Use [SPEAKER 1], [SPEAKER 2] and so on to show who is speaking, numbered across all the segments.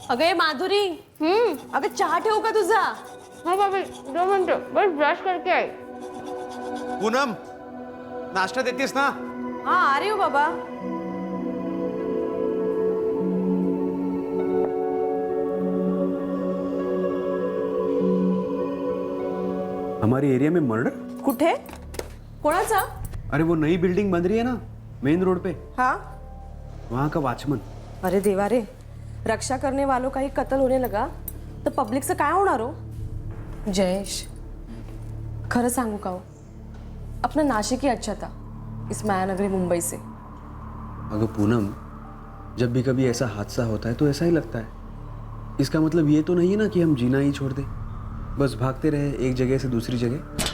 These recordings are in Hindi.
[SPEAKER 1] अगं ये माधुरी, अगं चहा ठेवू का तुझा?
[SPEAKER 2] हाँ भाभी 2 मिनट बस ब्रश करके आई।
[SPEAKER 3] पूनम, नाश्ता देतीस ना?
[SPEAKER 1] हाँ आ रही हूँ बाबा।
[SPEAKER 3] हमारी एरिया में मर्डर?
[SPEAKER 1] कुठे? कोणाचा?
[SPEAKER 3] अरे वो नई बिल्डिंग बन रही है ना मेन रोड पे,
[SPEAKER 1] हाँ।
[SPEAKER 3] वहाँ का वॉचमैन।
[SPEAKER 1] अरे देवा रे, रक्षा करने वालों का ही कत्ल होने लगा तो पब्लिक से काय होणार हो? जयेश, खरं सांगू का हो, अपना नाशिक ही अच्छा था इस मायानगरी मुंबई से।
[SPEAKER 3] अगर पूनम, जब भी कभी ऐसा हादसा होता है तो ऐसा ही लगता है। इसका मतलब ये तो नहीं है ना कि हम जीना ही छोड़ दें, बस भागते रहे एक जगह से दूसरी जगह।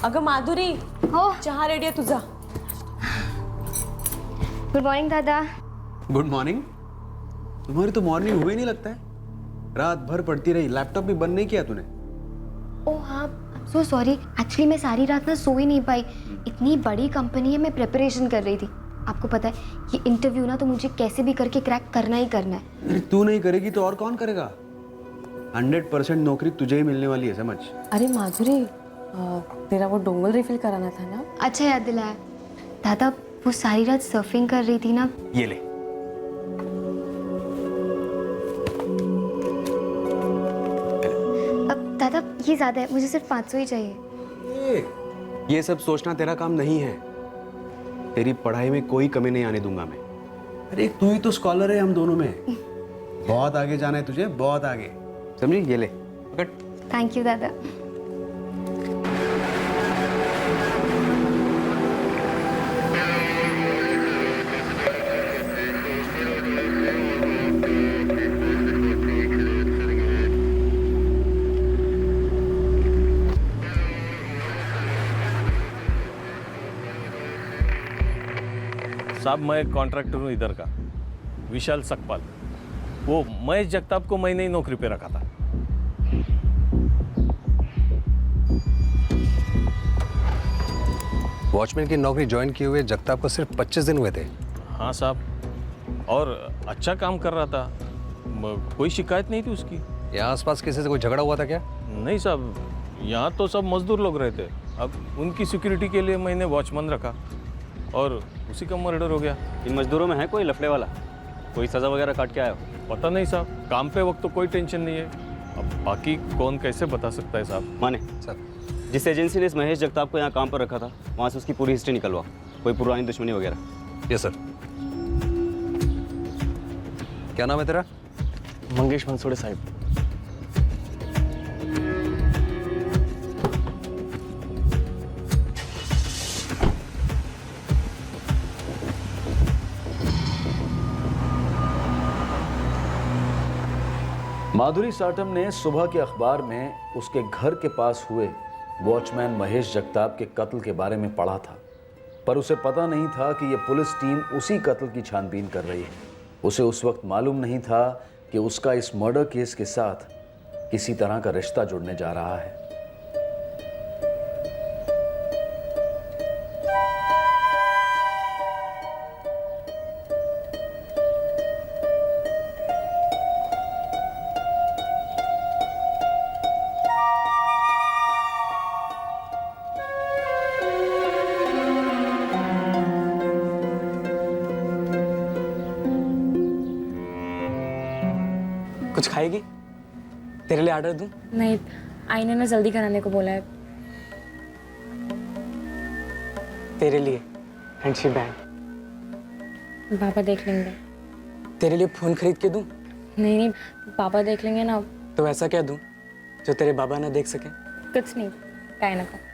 [SPEAKER 1] अगं माधुरी,
[SPEAKER 2] हो
[SPEAKER 1] चहा रेडी आहे तुझा।
[SPEAKER 2] गुड मॉर्निंग दादा।
[SPEAKER 3] Good morning. तुम्हारी तो मॉर्निंग हुई नहीं लगता है, रात भर पढ़ती रही, लैपटॉप भी बंद नहीं किया तूने?
[SPEAKER 4] ओह हाँ, सो सॉरी। एक्चुअली मैं सारी रात ना सो ही नहीं पाई। इतनी बड़ी कंपनी है, मैं प्रिपरेशन कर रही थी। आपको पता है ये इंटरव्यू ना तो मुझे कैसे भी करके क्रैक करना ही करना है।
[SPEAKER 3] अरे तू नहीं करेगी तो और कौन करेगा? 100% नौकरी तुझे ही मिलने वाली है, समझ।
[SPEAKER 1] अरे माधुरी, तेरा वो डोंगल रिफिल कराना था ना?
[SPEAKER 4] अच्छा याद दिलाया। दादा वो सारी रात सर्फिंग कर रही थी ना।
[SPEAKER 3] ये ले।
[SPEAKER 4] अब दादा ये ज्यादा है, मुझे सिर्फ 500 ही चाहिए।
[SPEAKER 3] ये सब सोचना तेरा काम नहीं है। तेरी पढ़ाई में कोई कमी नहीं आने दूंगा मैं। अरे तू ही तो स्कॉलर है हम दोनों में। बहुत आगे जाना है तुझे, बहुत आगे, समझी? ये ले पकड़।
[SPEAKER 4] थैंक यू दादा।
[SPEAKER 5] साहब मैं एक कॉन्ट्रैक्टर हूँ इधर का, विशाल सकपाल। वो महेश जगताप को मैंने ही नौकरी पे रखा था।
[SPEAKER 6] वॉचमैन की नौकरी ज्वाइन किए हुए जगताप को सिर्फ 25 दिन हुए थे।
[SPEAKER 5] हाँ साहब, और अच्छा काम कर रहा था, कोई शिकायत नहीं थी उसकी।
[SPEAKER 6] यहाँ आसपास किसी से कोई झगड़ा हुआ था क्या?
[SPEAKER 5] नहीं साहब, यहाँ तो सब मजदूर लोग रहते। अब उनकी सिक्योरिटी के लिए मैंने वॉचमैन रखा और उसी का मर्डर हो गया।
[SPEAKER 7] इन मजदूरों में है कोई लफड़े वाला? कोई सजा वगैरह काट के आया हो?
[SPEAKER 5] पता नहीं साहब, काम पे वक्त तो कोई टेंशन नहीं है। अब बाकी कौन कैसे बता सकता है साहब।
[SPEAKER 7] माने
[SPEAKER 6] सर,
[SPEAKER 7] जिस एजेंसी ने इस महेश जगताप को यहाँ काम पर रखा था, वहाँ से उसकी पूरी हिस्ट्री निकलवा, कोई पुरानी दुश्मनी वगैरह।
[SPEAKER 6] Yes sir. क्या नाम है तेरा?
[SPEAKER 8] मंगेश मंसूड़े साहिब।
[SPEAKER 9] माधुरी साटम ने सुबह के अखबार में उसके घर के पास हुए वॉचमैन महेश जगताप के कत्ल के बारे में पढ़ा था, पर उसे पता नहीं था कि यह पुलिस टीम उसी कत्ल की छानबीन कर रही है। उसे उस वक्त मालूम नहीं था कि उसका इस मर्डर केस के साथ किसी तरह का रिश्ता जुड़ने जा रहा है।
[SPEAKER 8] कुछ खाएगी? तेरे लिए ऑर्डर दूं?
[SPEAKER 2] नहीं, आईने ने जल्दी कराने को बोला है।
[SPEAKER 8] तेरे लिए हैंडशिप बैंड।
[SPEAKER 2] पापा देख लेंगे।
[SPEAKER 8] तेरे लिए फोन खरीद के दूं?
[SPEAKER 2] नहीं नहीं, पापा देख लेंगे ना।
[SPEAKER 8] तो ऐसा क्या दूं जो तेरे बाबा ना देख सके?
[SPEAKER 2] कुछ नहीं, काय ना का।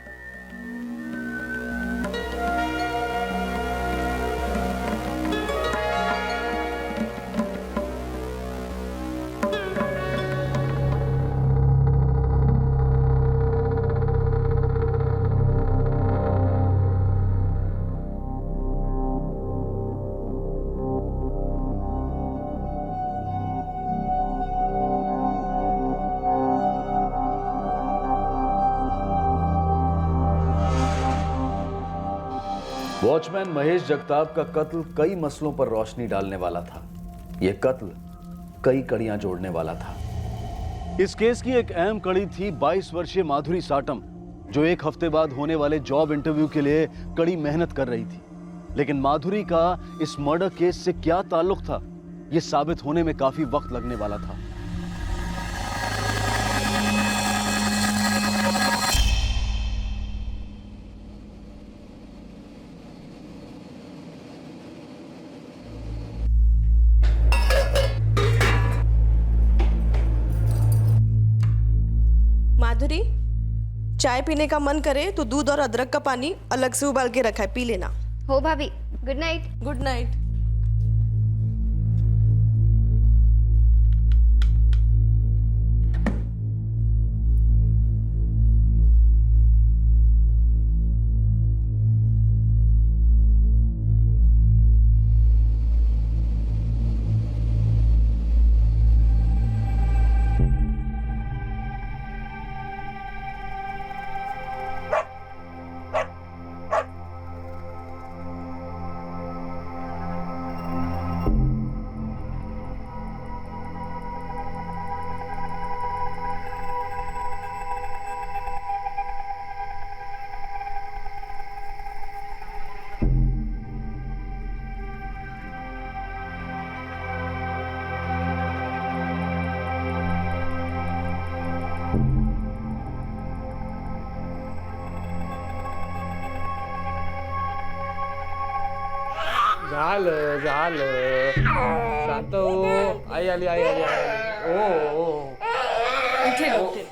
[SPEAKER 9] वॉचमैन महेश जगताप का कत्ल कई मसलों पर रोशनी डालने वाला था। यह कत्ल कई कड़ियां जोड़ने वाला था।
[SPEAKER 10] इस केस की एक अहम कड़ी थी 22 वर्षीय माधुरी साटम, जो एक हफ्ते बाद होने वाले जॉब इंटरव्यू के लिए कड़ी मेहनत कर रही थी। लेकिन माधुरी का इस मर्डर केस से क्या ताल्लुक था, यह साबित होने में काफी वक्त लगने वाला था।
[SPEAKER 1] माधुरी, चाय पीने का मन करे तो दूध और अदरक का पानी अलग से उबाल के रखा है, पी लेना।
[SPEAKER 4] हो भाभी, गुड नाइट।
[SPEAKER 1] Good night.
[SPEAKER 5] झालं झालं शांत हो. आई आली आई आली आई. ओ
[SPEAKER 1] उठे उठे.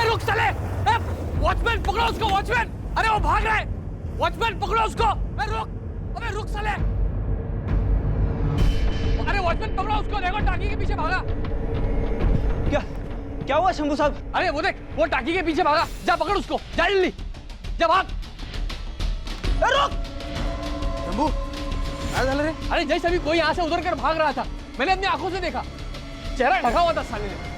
[SPEAKER 5] रुक साले. वॉचमैन पकड़ो उसको. वॉचमैन, अरे वो भाग रहा है. वॉचमैन पकड़ो उसको. रुक, अबे रुक साले. अरे वॉचमैन पकड़ो उसको. देखो टाकी के पीछे भागा.
[SPEAKER 7] क्या हुआ शंभू साहब?
[SPEAKER 5] अरे वो देख, वो टाकी के पीछे भागा. जा पकड़ उसको. जा जल्दी. जा भाग. रुक
[SPEAKER 3] शंभू, क्या झालं रे?
[SPEAKER 5] अरे जैसे अभी कोई यहाँ से उधर कर भाग रहा था. मैंने अपनी आंखों से देखा. चेहरा ढका हुआ था साले ने.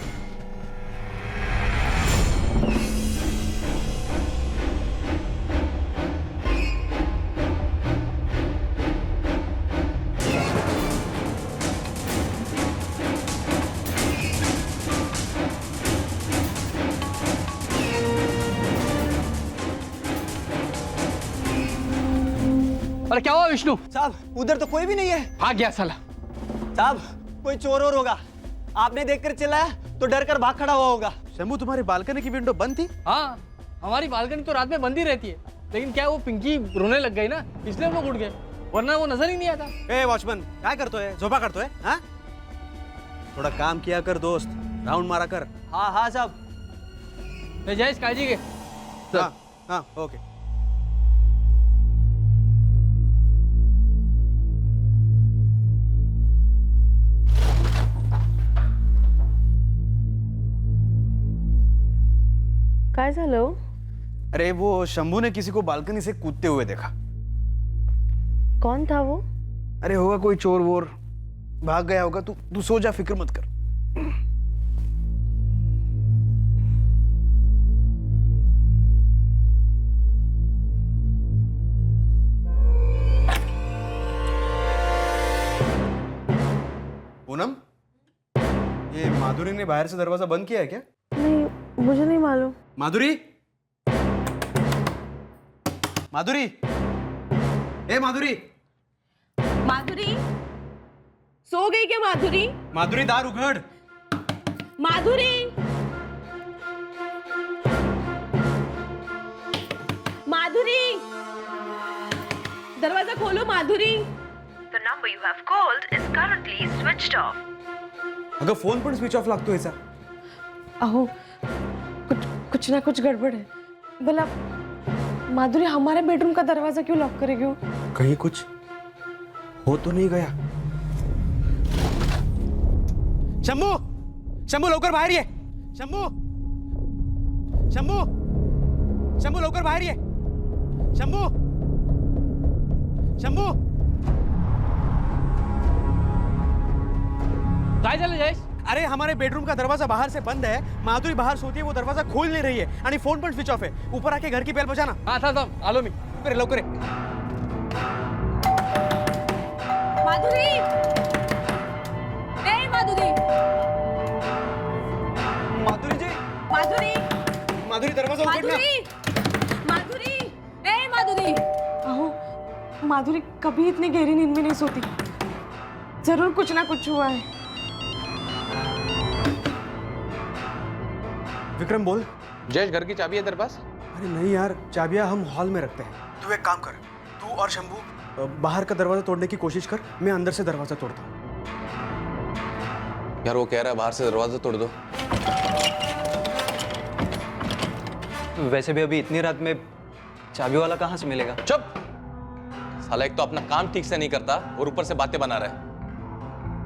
[SPEAKER 5] अरे क्या हुआ विष्णु?
[SPEAKER 7] साहब उधर तो कोई भी नहीं है.
[SPEAKER 5] भाग गया साला.
[SPEAKER 7] साहब कोई चोर और होगा. आपने देखकर चिल्लाया तो डर कर भाग खड़ा हुआ होगा.
[SPEAKER 3] शंभू, तुम्हारी बालकनी की विंडो बंद थी?
[SPEAKER 5] हाँ, हमारी बालकनी तो रात में बंद ही रहती है. लेकिन क्या वो पिंकी रोने लग गई ना, इसलिए हम लोग उठ गए. वरना वो नजर ही नहीं आता.
[SPEAKER 3] ए वॉचमन, काय करतोय? झोपा काढतोय? हाँ? थोड़ा काम किया कर दोस्त, राउंड मारा कर.
[SPEAKER 7] हाँ हाँ साहब.
[SPEAKER 5] जयेश काळजी घे.
[SPEAKER 3] हाँ हाँ ओके.
[SPEAKER 1] काय झालं?
[SPEAKER 3] अरे वो शंभू ने किसी को बालकनी से कूदते हुए देखा.
[SPEAKER 1] कौन था वो?
[SPEAKER 3] अरे होगा कोई चोर वोर, भाग गया होगा. तू सो जा, फिक्र मत कर. पूनम, ये माधुरी ने बाहर से दरवाजा बंद किया है क्या?
[SPEAKER 1] नहीं, मुझे नहीं मालूम.
[SPEAKER 3] माधुरी, माधुरी, ए माधुरी,
[SPEAKER 1] माधुरी, सो गई क्या माधुरी?
[SPEAKER 3] माधुरी दार उघड.
[SPEAKER 1] माधुरी, माधुरी, दरवाजा खोलो माधुरी.
[SPEAKER 11] The number you have called is currently switched off.
[SPEAKER 3] अगं फोन पण स्विच ऑफ लागतो याचा.
[SPEAKER 1] अहो, कुछ ना कुछ गड़बड़ है. भला माधुरी हमारे बेडरूम का दरवाजा क्यों लॉक करेगी वो?
[SPEAKER 3] कहीं कुछ हो तो नहीं गया? शंभू, शंभू लवकर बाहेर ये. शंभू, शंभू, शंभू लवकर बाहेर ये. शंभू, शंभू.
[SPEAKER 8] काय झालं जयेश?
[SPEAKER 3] अरे हमारे बेडरूम का दरवाजा बाहर से बंद है. माधुरी बाहर सोती है, वो दरवाजा खोल नहीं रही है आणि फोन पण स्विच ऑफ है. ऊपर आके घर की बेल बजाना.
[SPEAKER 8] हा थांब आलो मी.
[SPEAKER 3] लवकर लवकर.
[SPEAKER 1] माधुरी, ए माधुरी,
[SPEAKER 3] माधुरी जी,
[SPEAKER 1] माधुरी,
[SPEAKER 3] माधुरी दरवाजा उघड ना.
[SPEAKER 1] माधुरी, माधुरी, ए माधुरी. अहो, माधुरी कभी इतनी गहरी नींद में नहीं सोती. जरूर कुछ ना कुछ हुआ है.
[SPEAKER 3] विक्रम बोल.
[SPEAKER 5] जयेश घर की चाबी है तेरे पास?
[SPEAKER 3] अरे नहीं यार, चाबियां हम हॉल में रखते हैं. तू एक काम कर, तू और शंभू बाहर का दरवाजा तोड़ने की कोशिश कर, मैं अंदर से दरवाजा तोड़ता हूँ.
[SPEAKER 5] यार वो कह रहा है बाहर से दरवाजा तोड़ दो.
[SPEAKER 7] वैसे भी अभी इतनी रात में चाबी वाला कहाँ से मिलेगा?
[SPEAKER 5] चुप साला, एक तो अपना काम ठीक से नहीं करता और ऊपर से बातें बना रहा है.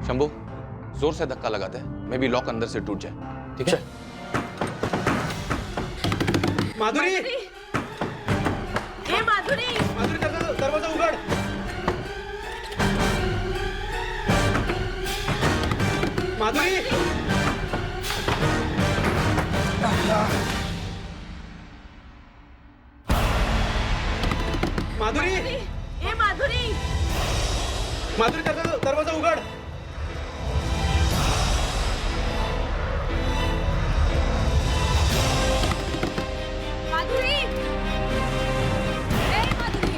[SPEAKER 5] शंभू जोर से धक्का लगाते हैं, मैं भी लॉक अंदर से टूट जाए. ठीक है?
[SPEAKER 3] माधुरी,
[SPEAKER 1] ए माधुरी,
[SPEAKER 3] माधुरी दरवाजा उघड. माधुरी, माधुरी,
[SPEAKER 1] ए माधुरी,
[SPEAKER 3] माधुरी दरवाजा उघड.
[SPEAKER 1] माधुरी, ए माधुरी,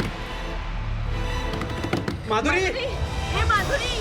[SPEAKER 3] माधुरी,
[SPEAKER 1] ए माधुरी.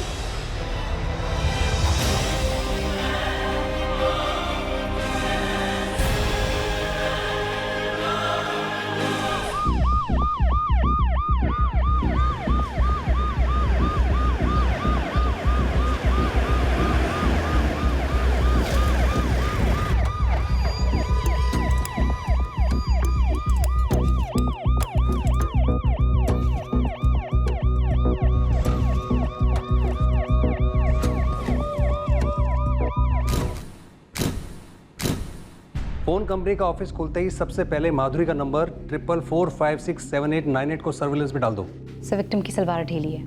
[SPEAKER 6] फोन कंपनी का ऑफिस खुलते ही सबसे पहले माधुरी का नंबर 44456789 को सर्विलेंस में डाल दो.
[SPEAKER 12] सर विक्टिम की सलवार ढीली है,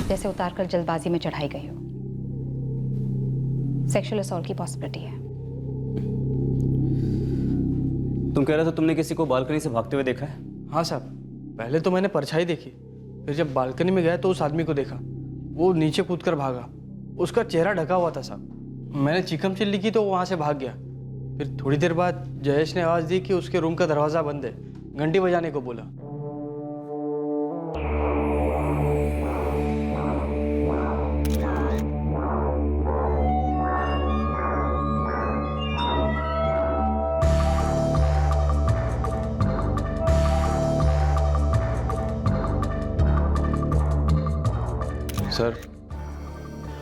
[SPEAKER 12] जैसे उतारकर जल्दबाजी में चढ़ाई गई हो. सेक्सुअल असॉल्ट की पॉसिबिलिटी है.
[SPEAKER 7] तुम कह रहे थे तुमने किसी को बालकनी से भागते हुए देखा है?
[SPEAKER 8] हाँ साहब, पहले तो मैंने परछाई देखी, फिर जब बालकनी में गया तो उस आदमी को देखा. वो नीचे कूदकर भागा. उसका चेहरा ढका हुआ था साहब. मैंने चिकम चिल्ली की तो वो वहाँ से भाग गया. फिर थोड़ी देर बाद जयेश ने आवाज़ दी कि उसके रूम का दरवाज़ा बंद है. घंटी बजाने को बोला.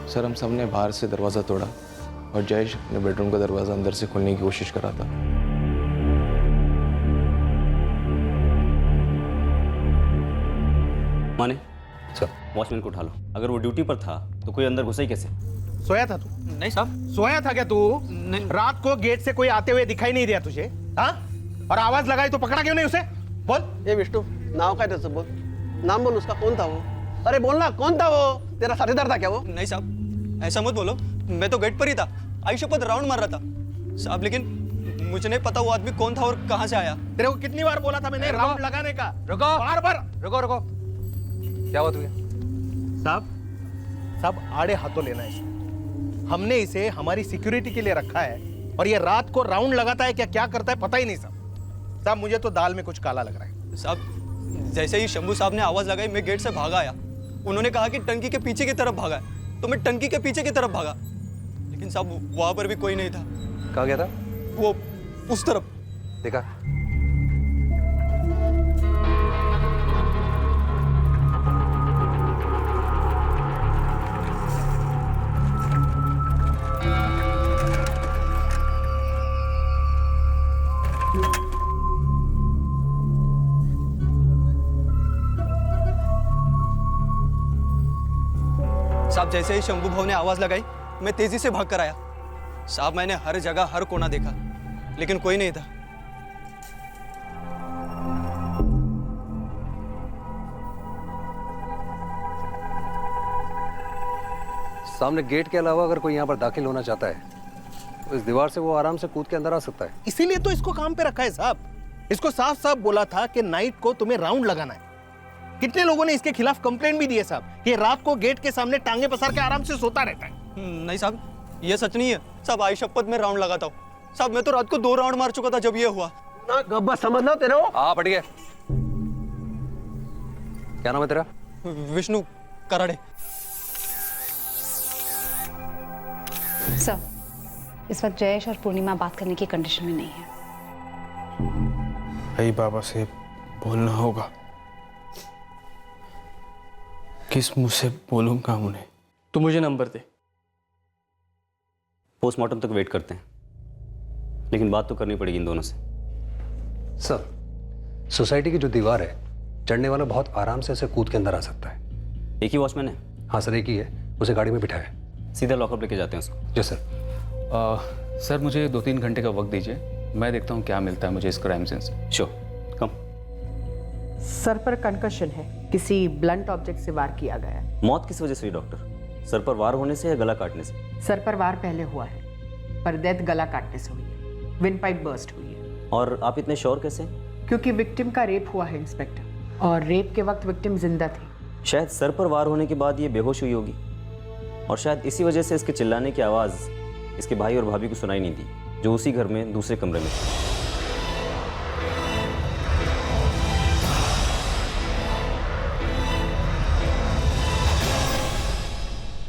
[SPEAKER 5] सर हम सबने बाहर से दरवाज़ा तोड़ा और जयेश अपने बेडरूम का दरवाज़ा अंदर से खोलने की कोशिश कर रहा था.
[SPEAKER 7] माने सर, वॉचमैन को उठा लो. अगर वो ड्यूटी पर था तो कोई अंदर घुसा ही कैसे?
[SPEAKER 13] सोया था तू?
[SPEAKER 8] नहीं साहब.
[SPEAKER 13] सोया था क्या तू? रात को गेट से कोई आते हुए दिखाई नहीं दिया तुझे? हाँ? और आवाज लगाई तो पकड़ा क्यों नहीं उसे? बोल.
[SPEAKER 14] ये विष्णु, नाव काय त्याचं बोल. नाम बोल उसका, कौन था वो? अरे बोल ना, कौन था वो? तेरा साथीदार था क्या वो?
[SPEAKER 7] नहीं साहब, ऐसा मत बोलो. मैं तो गेट पर ही था. आयुष्य पर राउंड मार रहा था साहब, लेकिन मुझे नहीं पता वो आदमी कौन था और कहाँ से आया.
[SPEAKER 13] तेरे को कितनी बार बोला था मैंने राउंड लगाने का?
[SPEAKER 6] रुको.
[SPEAKER 13] बार बार.
[SPEAKER 6] रुको. क्या हुआ तुझे?
[SPEAKER 13] साहब आड़े हाथों लेना है. हमने इसे हमारी सिक्योरिटी के लिए रखा है और ये रात को राउंड लगाता है क्या करता है पता ही नहीं साहब. मुझे तो दाल में कुछ काला लग रहा है
[SPEAKER 7] साहब. जैसे ही शंभू साहब ने आवाज लगाई मैं गेट से भागा आया. उन्होंने कहा कि टंकी के पीछे की तरफ भागा है, तो मैं टंकी के पीछे की तरफ भागा. लेकिन साहब वहां पर भी कोई नहीं था.
[SPEAKER 6] कहाँ गया था?
[SPEAKER 7] वो उस तरफ.
[SPEAKER 6] देखा?
[SPEAKER 7] साहब जैसे ही शंभू भाव ने आवाज लगाई मैं तेजी से भाग कर आया। साहब मैंने हर जगह हर कोना देखा लेकिन कोई नहीं था।
[SPEAKER 6] सामने गेट के अलावा अगर कोई यहाँ पर दाखिल होना चाहता है तो इस दीवार से वो आराम से कूद के अंदर आ सकता है।
[SPEAKER 13] इसीलिए तो इसको काम पे रखा है साहब। इसको साफ साफ बोला था कि नाइट को तुम्हें राउंड लगाना है। कितने लोगों ने इसके खिलाफ कंप्लेंट भी दी है साहब कि रात को गेट के सामने टांगे पसार के आराम से सोता रहता है।
[SPEAKER 7] नहीं साहब, ये सच नहीं है साहब। आई शपथ में राउंड लगाता हूँ साहब। मैं तो रात को 2 राउंड मार चुका था जब ये हुआ।
[SPEAKER 14] ना गब्बा समझ लो तेरे को।
[SPEAKER 6] हाँ बढ़िया। क्या नाम है तेरा?
[SPEAKER 7] विष्णु कराड़े।
[SPEAKER 12] सर, इस वक्त जयेश और पूर्णिमा बात करने की कंडीशन में नहीं है।
[SPEAKER 8] भाई बाबा से बोलना होगा। किस मुंह से बोलूंगा उन्हें? तू मुझे नंबर दे।
[SPEAKER 15] पोस्टमार्टम तक वेट करते हैं, लेकिन बात तो करनी पड़ेगी इन दोनों से।
[SPEAKER 6] सर, सोसाइटी की जो दीवार है, चढ़ने वाला बहुत आराम से ऐसे कूद के अंदर आ सकता है।
[SPEAKER 15] एक ही वॉचमैन है?
[SPEAKER 6] हाँ सर, एक ही है। उसे गाड़ी में बिठाया।
[SPEAKER 15] सीधा लॉकअप लेके जाते हैं उसको।
[SPEAKER 6] जी सर।
[SPEAKER 16] सर मुझे 2-3 घंटे का वक्त दीजिए, मैं देखता हूँ क्या मिलता है मुझे इस क्राइम सीन से।
[SPEAKER 15] श्योर, कम।
[SPEAKER 17] सर पर कंकशन है, किसी ब्लंट ऑब्जेक्ट से वार किया गया है।
[SPEAKER 15] मौत किस वजह से हुई डॉक्टर? सर पर वार होने से या गला काटने से?
[SPEAKER 17] सर पर वार पहले हुआ है, पर डेथ गला काटने से हुई है। विंड पाइप बर्स्ट हुई है।
[SPEAKER 15] और आप इतने श्योर कैसे?
[SPEAKER 17] क्योंकि विक्टिम का रेप हुआ है इंस्पेक्टर, और रेप के वक्त विक्टिम जिंदा थी।
[SPEAKER 15] शायद सर पर वार होने के बाद ये बेहोश हुई होगी, और शायद इसी वजह से इसके चिल्लाने की आवाज़ इसके भाई और भाभी को सुनाई नहीं दी, जो उसी घर में दूसरे कमरे में थे।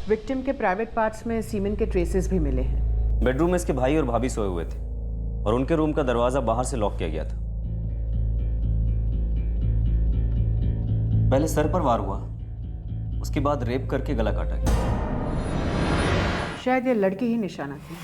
[SPEAKER 17] विक्टिम के प्राइवेट पार्ट्स में सीमेंट के ट्रेसेस भी मिले हैं।
[SPEAKER 15] बेडरूम में इसके भाई और भाभी सोए हुए थे, और उनके रूम का दरवाजा बाहर से लॉक किया गया था। पहले सर पर वार हुआ, उसके बाद रेप करके गला काटा गया।
[SPEAKER 17] शायद ये लड़की ही निशाना थी।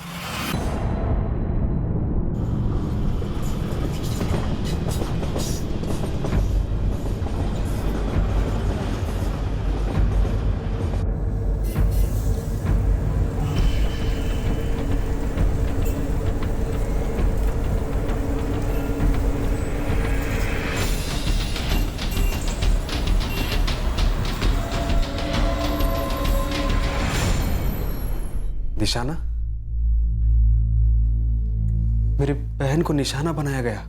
[SPEAKER 3] निशाना? मेरी बहन को निशाना बनाया गया?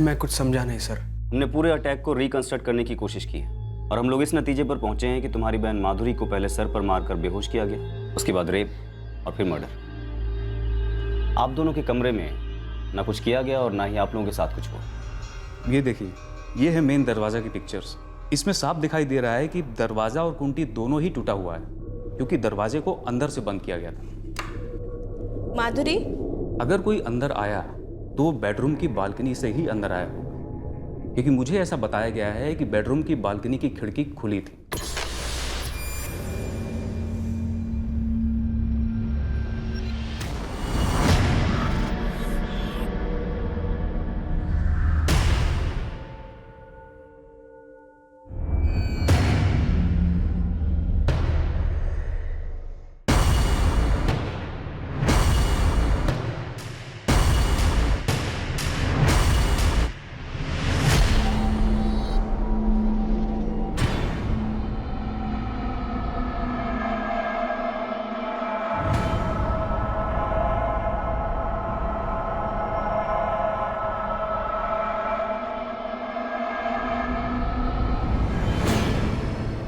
[SPEAKER 3] मैं कुछ समझा नहीं सर।
[SPEAKER 15] हमने पूरे अटैक को रिकंस्ट्रक्ट करने की कोशिश की है, और हम लोग इस नतीजे पर पहुंचे हैं कि तुम्हारी बहन माधुरी को पहले सर पर मारकर बेहोश किया गया, उसके बाद रेप और फिर मर्डर। आप दोनों के कमरे में ना कुछ किया गया और ना ही आप लोगों के साथ कुछ हुआ।
[SPEAKER 16] ये देखिए, ये है मेन दरवाजा की पिक्चर्स। इसमें साफ दिखाई दे रहा है कि दरवाजा और कुंडी दोनों ही टूटा हुआ है, क्योंकि दरवाजे को अंदर से बंद किया गया था।
[SPEAKER 1] माधुरी,
[SPEAKER 16] अगर कोई अंदर आया तो वो बेडरूम की बालकनी से ही अंदर आया होगा, क्योंकि मुझे ऐसा बताया गया है कि बेडरूम की बालकनी की खिड़की खुली थी।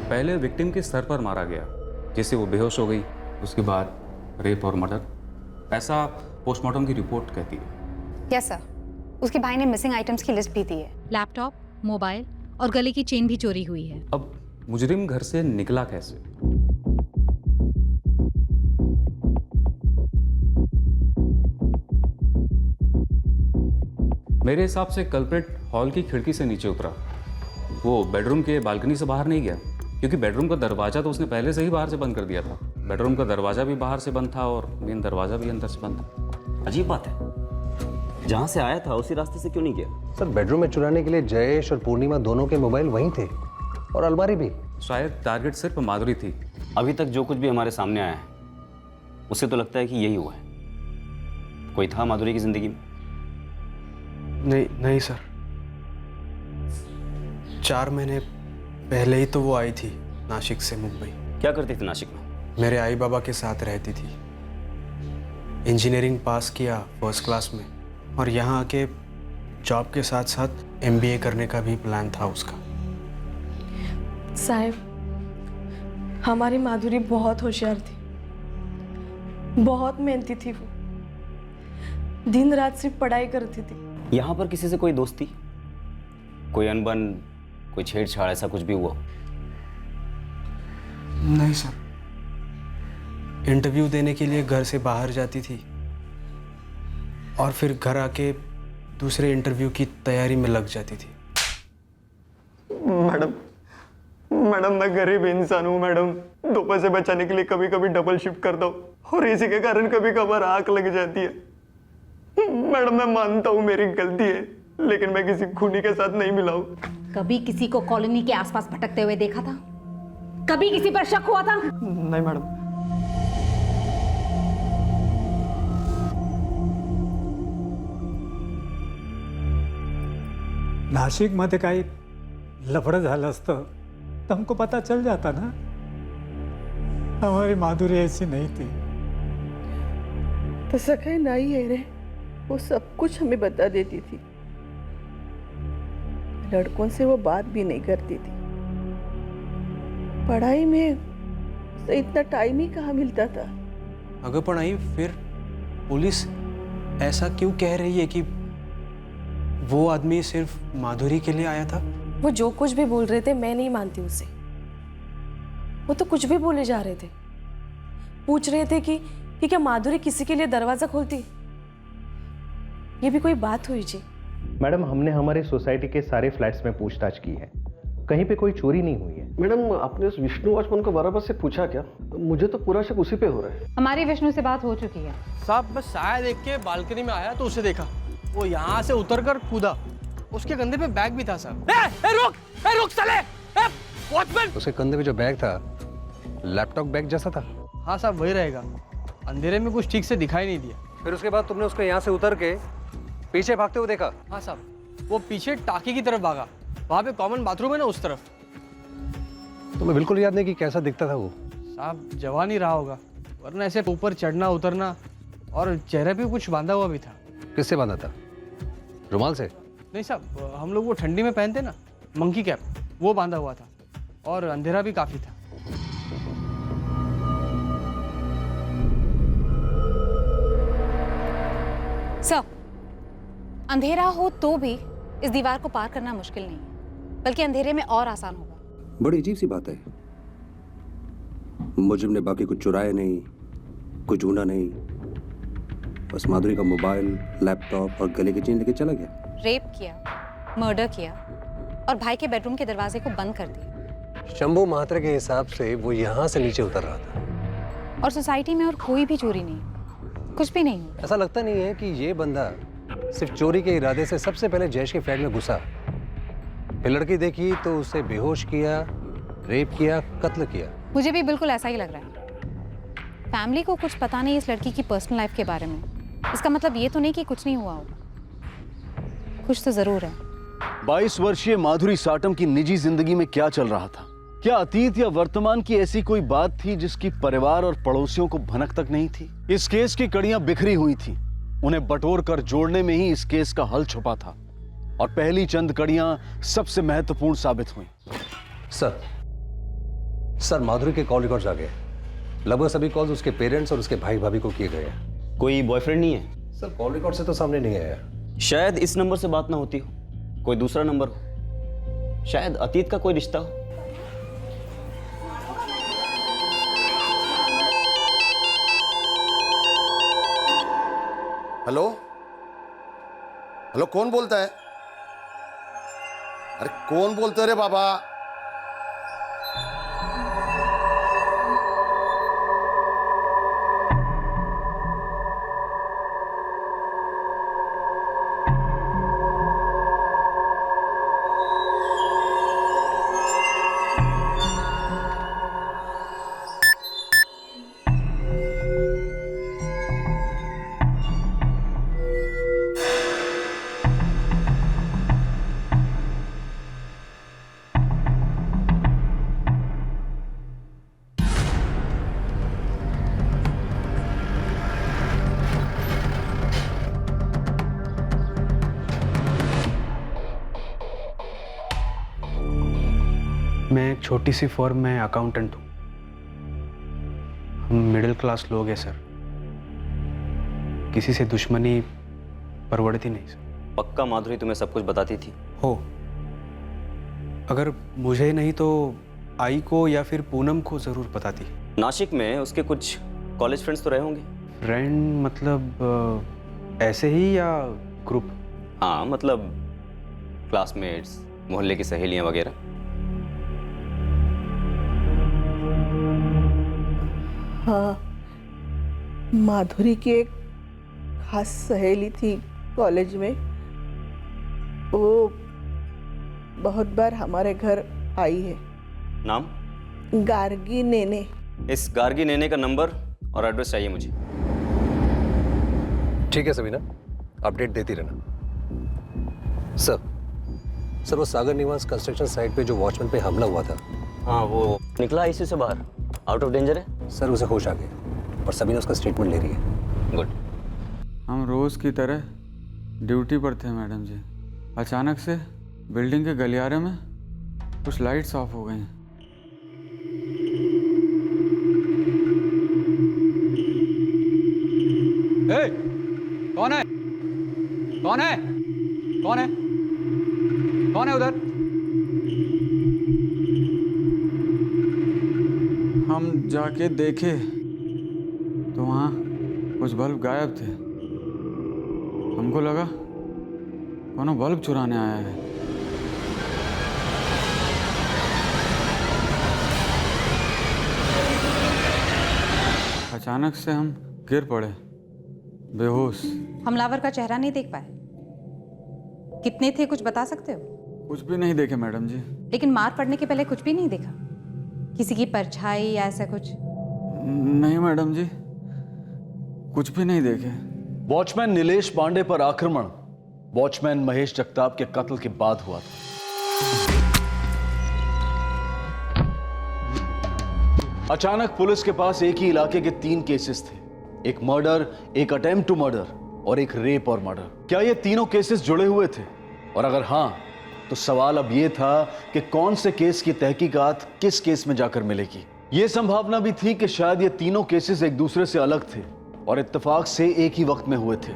[SPEAKER 16] पहले विक्टिम के सर पर मारा गया, जिससे वो बेहोश हो गई, उसके बाद रेप और मर्डर, ऐसा पोस्टमार्टम की रिपोर्ट कहती है।
[SPEAKER 12] यस सर, उसके भाई ने मिसिंग आइटम्स की लिस्ट भी दी है।
[SPEAKER 18] लैपटॉप, मोबाइल और गले की चेन भी चोरी हुई है।
[SPEAKER 16] अब मुजरिम घर से निकला कैसे? मेरे हिसाब से कल्प्रिट हॉल की खिड़की से नीचे उतरा, वो बेडरूम के बालकनी से बाहर नहीं गया, क्योंकि बेडरूम का दरवाजा तो उसने पहले से ही बाहर से बंद कर दिया था। बेडरूम का दरवाजा भी बाहर से बंद था और मेन दरवाजा भी अंदर से बंद था।
[SPEAKER 15] अजीब बात है, जहां से आया था उसी रास्ते से क्यों नहीं गया?
[SPEAKER 6] सर, बेडरूम में चुराने के लिए जयेश और पूर्णिमा दोनों के मोबाइल वहीं थे, और अलमारी भी।
[SPEAKER 16] शायद टारगेट सिर्फ माधुरी थी।
[SPEAKER 15] अभी तक जो कुछ भी हमारे सामने आया है उससे तो लगता है कि यही हुआ है। कोई था माधुरी की जिंदगी में?
[SPEAKER 3] नहीं सर, 4 महीने पहले ही तो वो आई थी नासिक से मुंबई।
[SPEAKER 15] क्या करती थी नासिक में?
[SPEAKER 3] मेरे आई बाबा के साथ रहती थी। इंजीनियरिंग पास किया फर्स्ट क्लास में, और यहाँ आके जॉब के साथ साथ MBA करने का भी प्लान था उसका।
[SPEAKER 1] साहब, हमारी माधुरी बहुत होशियार थी, बहुत मेहनती थी। वो दिन रात सिर्फ पढ़ाई करती थी।
[SPEAKER 15] यहाँ पर किसी से कोई दोस्ती, कोई अनबन, कोई छेड़छाड़, ऐसा कुछ भी हुआ?
[SPEAKER 3] नहीं सर, इंटरव्यू देने के लिए घर से बाहर जाती थी और फिर घर आके दूसरे इंटरव्यू की तैयारी में लग जाती थी।
[SPEAKER 7] मैडम मैं गरीब इंसान हूँ मैडम। 2 पैसे बचाने के लिए कभी कभी डबल शिफ्ट करता हूँ और इसी के कारण कभी कभार आंख लग जाती है। मैडम मैं मानता हूँ मेरी गलती है, लेकिन मैं किसी खूनी के साथ नहीं मिला हूँ।
[SPEAKER 12] कभी किसी को कॉलोनी के आसपास भटकते हुए देखा था? कभी किसी पर शक हुआ था?
[SPEAKER 7] नहीं मैडम।
[SPEAKER 19] नाशिकमध्ये काही लफडं झालं असतं तर हमको पता चल जाता ना। हमारी माधुरी ऐसी नहीं थी।
[SPEAKER 20] तसं काही नाही आहे रे, वो सब कुछ हमें बता देती थी। लड़कों से वो बात भी नहीं करती थी। पढ़ाई में उसे इतना टाइम ही कहाँ मिलता था।
[SPEAKER 3] अगर पण आई, फिर पुलिस ऐसा क्यों कह रही है कि वो आदमी सिर्फ माधुरी के लिए आया था?
[SPEAKER 1] वो जो कुछ भी बोल रहे थे मैं नहीं मानती उसे। वो तो कुछ भी बोले जा रहे थे। पूछ रहे थे कि क्या माधुरी किसी के लिए दरवाजा खोलती? ये भी कोई बात हुई जी?
[SPEAKER 13] मैडम हमने हमारे सोसाइटी के सारे फ्लैट्स में पूछताछ की है, कहीं पे कोई चोरी नहीं हुई है।
[SPEAKER 14] मैडम आपने उस विष्णु वॉचमैन को बराबर से पूछा क्या? मुझे तो पूरा शक उसी पे हो रहा है।
[SPEAKER 12] हमारी विष्णु से बात हो चुकी है।
[SPEAKER 8] साहब बस साया देख के बालकनी में आया तो उसे देखा, वो यहाँ से उतरकर कूदा। उसके कंधे पे बैग भी था साहब।
[SPEAKER 6] रुक साले! वॉचमैन! उसके कंधे पे जो बैग था लैपटॉप बैग जैसा था।
[SPEAKER 8] हाँ साहब वही रहेगा, अंधेरे में कुछ ठीक से दिखाई नहीं दिया।
[SPEAKER 6] फिर उसके बाद तुमने उसको यहाँ से उतर के पीछे भागते हुए देखा?
[SPEAKER 8] हाँ साहब, वो पीछे टाकी की तरफ भागा। वहाँ पे कॉमन बाथरूम है ना, उस तरफ।
[SPEAKER 6] तुम्हें बिल्कुल याद नहीं कि कैसा दिखता था वो?
[SPEAKER 8] साहब जवान ही रहा होगा, वरना ऐसे ऊपर चढ़ना उतरना, और चेहरे पे कुछ बांधा हुआ भी था।
[SPEAKER 6] किससे बांधा था? रुमाल से?
[SPEAKER 8] नहीं साहब, हम लोग वो ठंडी में पहनते ना मंकी कैप, वो बांधा हुआ था, और अंधेरा भी काफी था।
[SPEAKER 12] सर, अंधेरा हो तो भी इस दीवार को पार करना मुश्किल नहीं है, बल्कि अंधेरे में और आसान होगा।
[SPEAKER 6] बड़ी अजीब सी बात है। मुजरिम ने बाकी कुछ चुराया नहीं, कुछ ढूंढा नहीं, बस माधुरी का मोबाइल, लैपटॉप और गले की चेन लेके चला गया।
[SPEAKER 12] रेप किया, मर्डर किया और भाई के बेडरूम के दरवाजे को बंद कर दिया।
[SPEAKER 6] शंभू महात्रे के हिसाब से वो यहाँ से नीचे उतर रहा था।
[SPEAKER 12] और सोसाइटी में और कोई भी चोरी नहीं, कुछ भी नहीं हुआ।
[SPEAKER 6] ऐसा लगता नहीं है कि ये बंदा सिर्फ चोरी के इरादे से सबसे पहले जयेश के फ्लैट में घुसा, फिर लड़की देखी तो उसे बेहोश किया, रेप किया, कत्ल किया।
[SPEAKER 12] मुझे भी बिल्कुल ऐसा ही लग रहा है। फैमिली को कुछ पता नहीं इस लड़की की पर्सनल लाइफ के बारे में। इसका मतलब ये तो नहीं कि कुछ नहीं हुआ होगा, कुछ तो जरूर है।
[SPEAKER 10] 22 वर्षीय माधुरी साटम की निजी जिंदगी में क्या चल रहा था? क्या अतीत या वर्तमान की ऐसी कोई बात थी जिसकी परिवार और पड़ोसियों को भनक तक नहीं थी? इस केस की कड़ियां बिखरी हुई थी, उन्हें बटोर कर जोड़ने में ही इस केस का हल छुपा था, और पहली चंद कड़ियां सबसे महत्वपूर्ण साबित हुई।
[SPEAKER 6] सर माधुरी के कॉल रिकॉर्ड्स आ गए। लगभग सभी कॉल्स उसके पेरेंट्स और उसके भाई भाभी को किए गए हैं।
[SPEAKER 15] कोई बॉयफ्रेंड नहीं है?
[SPEAKER 6] सर कॉल रिकॉर्ड से तो सामने नहीं आया।
[SPEAKER 15] शायद इस नंबर से बात ना होती हो, कोई दूसरा नंबर हो, शायद अतीत का कोई रिश्ता हो।
[SPEAKER 21] हेलो हेलो, कौन बोलता है? अरे कौन बोलते रे बाबा?
[SPEAKER 3] मैं एक छोटी सी फर्म में अकाउंटेंट हूँ। हम मिडिल क्लास लोग हैं सर, किसी से दुश्मनी परवड़ती नहीं सर।
[SPEAKER 15] पक्का माधुरी तुम्हें सब कुछ बताती थी?
[SPEAKER 3] हो, अगर मुझे नहीं तो आई को या फिर पूनम को जरूर बताती।
[SPEAKER 15] नासिक में उसके कुछ कॉलेज फ्रेंड्स तो रहे होंगे?
[SPEAKER 3] फ्रेंड मतलब ऐसे ही या ग्रुप?
[SPEAKER 15] हाँ, मतलब क्लासमेट्स, मोहल्ले की सहेलियां वगैरह।
[SPEAKER 20] हाँ, माधुरी की एक खास सहेली थी कॉलेज में। वो बहुत बार हमारे घर आई है।
[SPEAKER 15] नाम?
[SPEAKER 20] गार्गी नेने।
[SPEAKER 15] इस गार्गी नेने का नंबर और एड्रेस चाहिए मुझे।
[SPEAKER 6] ठीक है सबीना, अपडेट देती रहना। सर वो सागर निवास कंस्ट्रक्शन साइट पे जो वॉचमैन पे हमला हुआ था,
[SPEAKER 15] हाँ, वो निकला आईसीयू से बाहर, आउट ऑफ डेंजर है?
[SPEAKER 6] सर उसे होश आ गया और सबीना उसका स्टेटमेंट ले रही है।
[SPEAKER 15] गुड।
[SPEAKER 2] हम रोज की तरह ड्यूटी पर थे मैडम जी। अचानक से बिल्डिंग के गलियारे में कुछ लाइट्स ऑफ हो गई। कौन है? कौन है? कौन है? कौन है उधर? हम जाके देखे तो वहाँ कुछ बल्ब गायब थे। हमको लगा कौन बल्ब चुराने आया है। अचानक से हम गिर पड़े बेहोश।
[SPEAKER 12] हमलावर का चेहरा नहीं देख पाए? कितने थे कुछ बता सकते हो?
[SPEAKER 2] कुछ भी नहीं देखे मैडम जी।
[SPEAKER 12] लेकिन मार पड़ने के पहले कुछ भी नहीं देखा? किसी की परछाई या ऐसा कुछ?
[SPEAKER 2] नहीं मैडम जी, कुछ भी नहीं देखे।
[SPEAKER 9] वॉचमैन नीलेश पांडे पर आक्रमण वॉचमैन महेश जगताप के कत्ल के बाद हुआ था। अचानक पुलिस के पास एक ही इलाके के 3 केसेस थे, एक मर्डर, एक अटेम्प्ट टू मर्डर और एक रेप और मर्डर। क्या ये तीनों केसेस जुड़े हुए थे? और अगर हाँ, तो सवाल अब यह था कि कौन से केस की तहकीकात किस केस में जाकर मिलेगी। यह संभावना भी थी कि शायद ये तीनों केसेस एक दूसरे से अलग थे और इत्तेफाक से एक ही वक्त में हुए थे।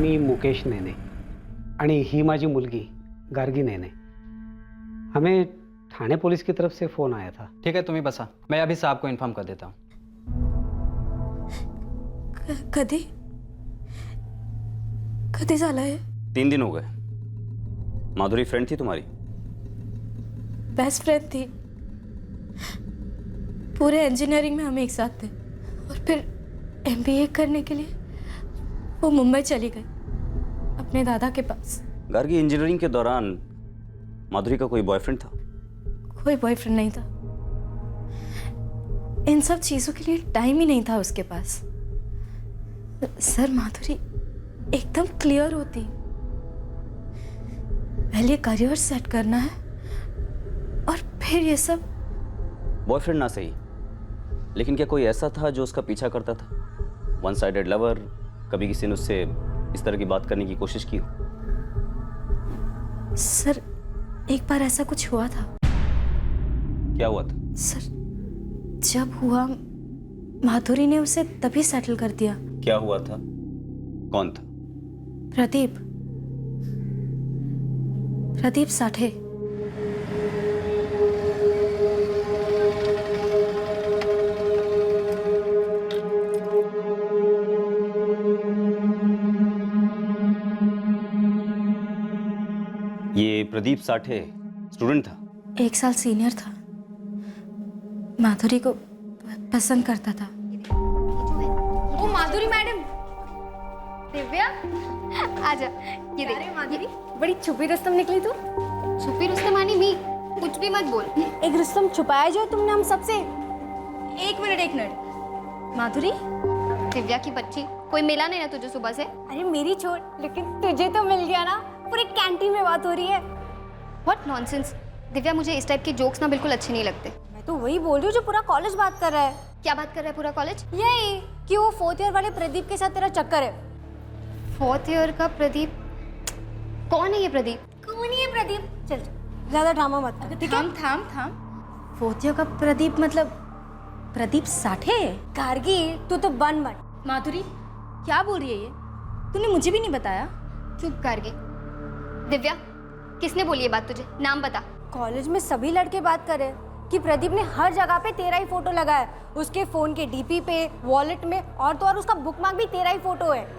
[SPEAKER 22] मी मुकेश नेने आणि ही माझी मुलगी गार्गी नेने। हमें थाने पुलिस की तरफ से फ़ोन आया था।
[SPEAKER 23] ठीक है, तुम्हें बसा, मैं अभी साहब को इन्फॉर्म कर देता हूँ।
[SPEAKER 1] कधी कधी झालं हे?
[SPEAKER 15] 3 दिन हो गए। माधुरी फ्रेंड थी तुम्हारी?
[SPEAKER 1] बेस्ट फ्रेंड थी। पूरे इंजीनियरिंग में हम एक साथ थे और फिर एमबीए करने के लिए वो मुंबई चली गई अपने दादा के पास।
[SPEAKER 15] गार्गी, इंजीनियरिंग के दौरान माधुरी का कोई बॉयफ्रेंड था?
[SPEAKER 1] कोई बॉयफ्रेंड नहीं था। इन सब चीजों के लिए टाइम ही नहीं था उसके पास। सर, माधुरी एकदम क्लियर होती। पहले करियर सेट करना है और फिर ये सब।
[SPEAKER 15] बॉयफ्रेंड ना सही, लेकिन क्या कोई ऐसा था जो उसका पीछा करता था? One sided lover? कभी किसी ने उससे इस तरह की बात करने की कोशिश की हो?
[SPEAKER 1] सर, एक बार ऐसा कुछ हुआ था।
[SPEAKER 15] क्या हुआ था?
[SPEAKER 1] सर, जब हुआ माधुरी ने उसे तभी सेटल कर दिया।
[SPEAKER 15] क्या हुआ था? कौन था?
[SPEAKER 1] प्रदीप साठे।
[SPEAKER 15] ये प्रदीप साठे स्टूडेंट था?
[SPEAKER 1] 1 साल सीनियर था। माधुरी को पसंद करता था।
[SPEAKER 4] ओ माधुरी मैडम। दिव्या आजा। ये देख माधुरी,
[SPEAKER 1] बड़ी छुपी रुस्तम निकली तू।
[SPEAKER 4] छुपी रुस्तम आनी भी, कुछ भी मत बोल।
[SPEAKER 1] एक रुस्तम छुपाया जो तुमने हम सबसे। एक मिनट माधुरी।
[SPEAKER 4] दिव्या की बच्ची, कोई मिला नहीं ना तुझे सुबह से?
[SPEAKER 1] अरे मेरी छोड़, लेकिन तुझे तो मिल गया ना। पूरी कैंटीन में बात हो रही है।
[SPEAKER 4] What nonsense. दिव्या, मुझे इस टाइप के जोक्स ना बिल्कुल अच्छे नहीं लगते।
[SPEAKER 5] मैं तो वही बोल रही हूँ जो पूरा कॉलेज बात कर रहा है।
[SPEAKER 4] क्या बात कर रहा है पूरा कॉलेज?
[SPEAKER 5] यही कि वो 4th ईयर वाले प्रदीप के साथ तेरा चक्कर है।
[SPEAKER 4] 4th ईयर का प्रदीप? कौन है ये प्रदीप?
[SPEAKER 5] कौन है ये प्रदीप? चल ज्यादा ड्रामा मत कर, ठीक है?
[SPEAKER 11] थाम 4th ईयर का प्रदीप मतलब प्रदीप साठे?
[SPEAKER 5] गार्गी तू तो बन मत।
[SPEAKER 11] माधुरी क्या बोल रही है ये? तूने मुझे भी नहीं बताया।
[SPEAKER 4] चुप करके। दिव्या, किसने बोली ये बात तुझे? नाम बता।
[SPEAKER 5] कॉलेज में सभी लड़के बात कर रहे हैं कि प्रदीप ने हर जगह पे तेरा ही फोटो लगाया है। उसके फोन के डीपी पे, वॉलेट में और तो और उसका बुकमार्क भी तेरा ही फोटो है।